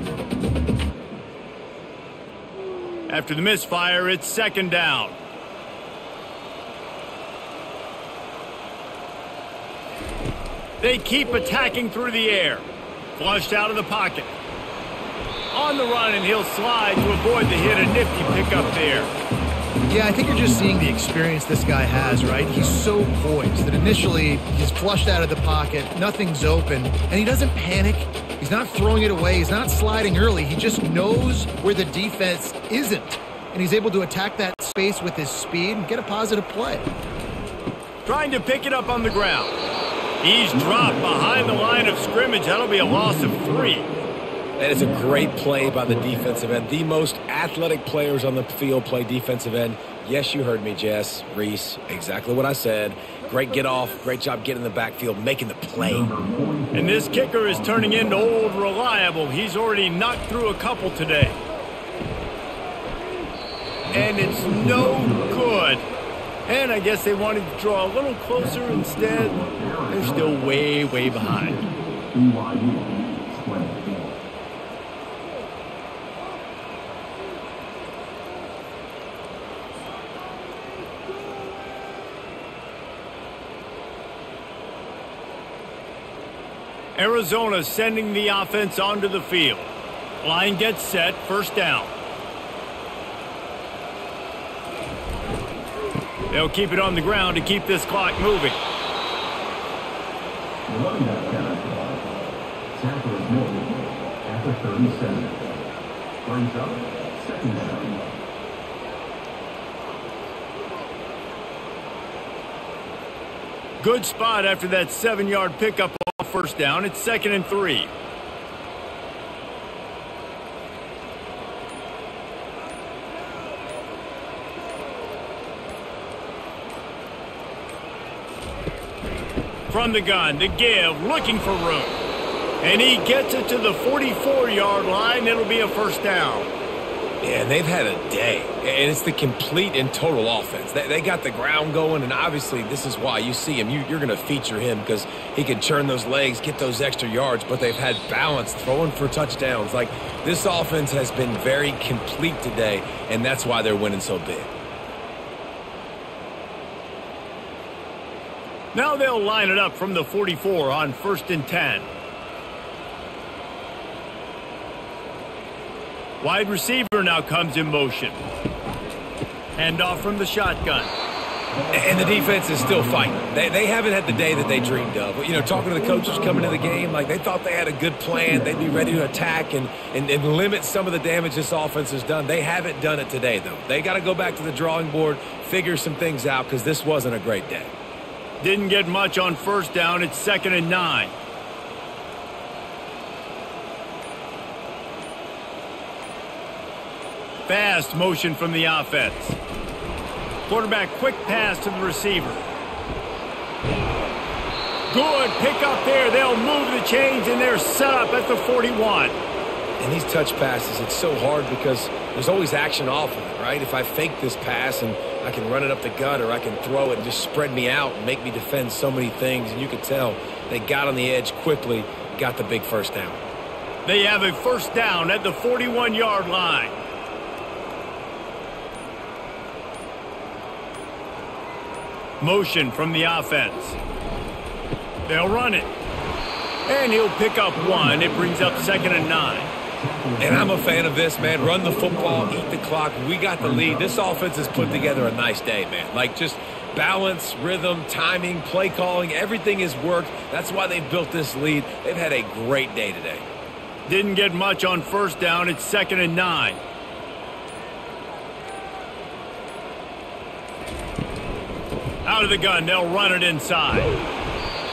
After the misfire, it's second down. They keep attacking through the air. Flushed out of the pocket. On the run, and he'll slide to avoid the hit. A nifty pickup there. Yeah, I think you're just seeing the experience this guy has, right? He's so poised that initially he's flushed out of the pocket, nothing's open, and he doesn't panic. He's not throwing it away. He's not sliding early. He just knows where the defense isn't, and he's able to attack that space with his speed and get a positive play. Trying to pick it up on the ground. He's dropped behind the line of scrimmage. That'll be a loss of 3. That is a great play by the defensive end. The most athletic players on the field play defensive end. Yes, you heard me, Jess, Reese. Exactly what I said. Great get off. Great job getting in the backfield, making the play. And this kicker is turning into old reliable. He's already knocked through a couple today. And it's no good. And I guess they wanted to draw a little closer instead. They're still way, way behind. Arizona sending the offense onto the field. Line gets set, first down. They'll keep it on the ground to keep this clock moving. Tackle is made at the 37. Brings up second down. Good spot after that 7-yard pickup off first down. It's 2nd and 3. From the gun to give, looking for room. And he gets it to the 44-yard line. It'll be a first down. Yeah, they've had a day, and it's the complete and total offense. They got the ground going, and obviously this is why you see him. You're going to feature him because he can churn those legs, get those extra yards, but they've had balance, throwing for touchdowns. Like, this offense has been very complete today, and that's why they're winning so big. Now they'll line it up from the 44 on 1st and 10. Wide receiver now comes in motion. Handoff from the shotgun. And the defense is still fighting. They haven't had the day that they dreamed of. You know, talking to the coaches coming into the game, like they thought they had a good plan. They'd be ready to attack and limit some of the damage this offense has done. They haven't done it today, though. They got to go back to the drawing board, figure some things out, because this wasn't a great day. Didn't get much on first down. It's 2nd and 9. Fast motion from the offense. Quarterback quick pass to the receiver. Good pick up there. They'll move the chains, and they're set up at the 41. And these touch passes, it's so hard because there's always action off of it, right? If I fake this pass and I can run it up the gut, or I can throw it and just spread me out and make me defend so many things, and you could tell they got on the edge quickly, got the big first down. They have a first down at the 41-yard line. Motion from the offense. They'll run it. And he'll pick up 1. It brings up 2nd and 9. And I'm a fan of this, man. Run the football, eat the clock. We got the lead. This offense has put together a nice day, man. Like, just balance, rhythm, timing, play calling, everything has worked. That's why they've built this lead. They've had a great day today. Didn't get much on first down. It's 2nd and 9. Out of the gun, they'll run it inside.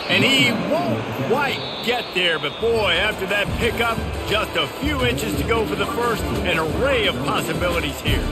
And he won't quite get there, but boy, after that pickup, just a few inches to go for the first, an array of possibilities here.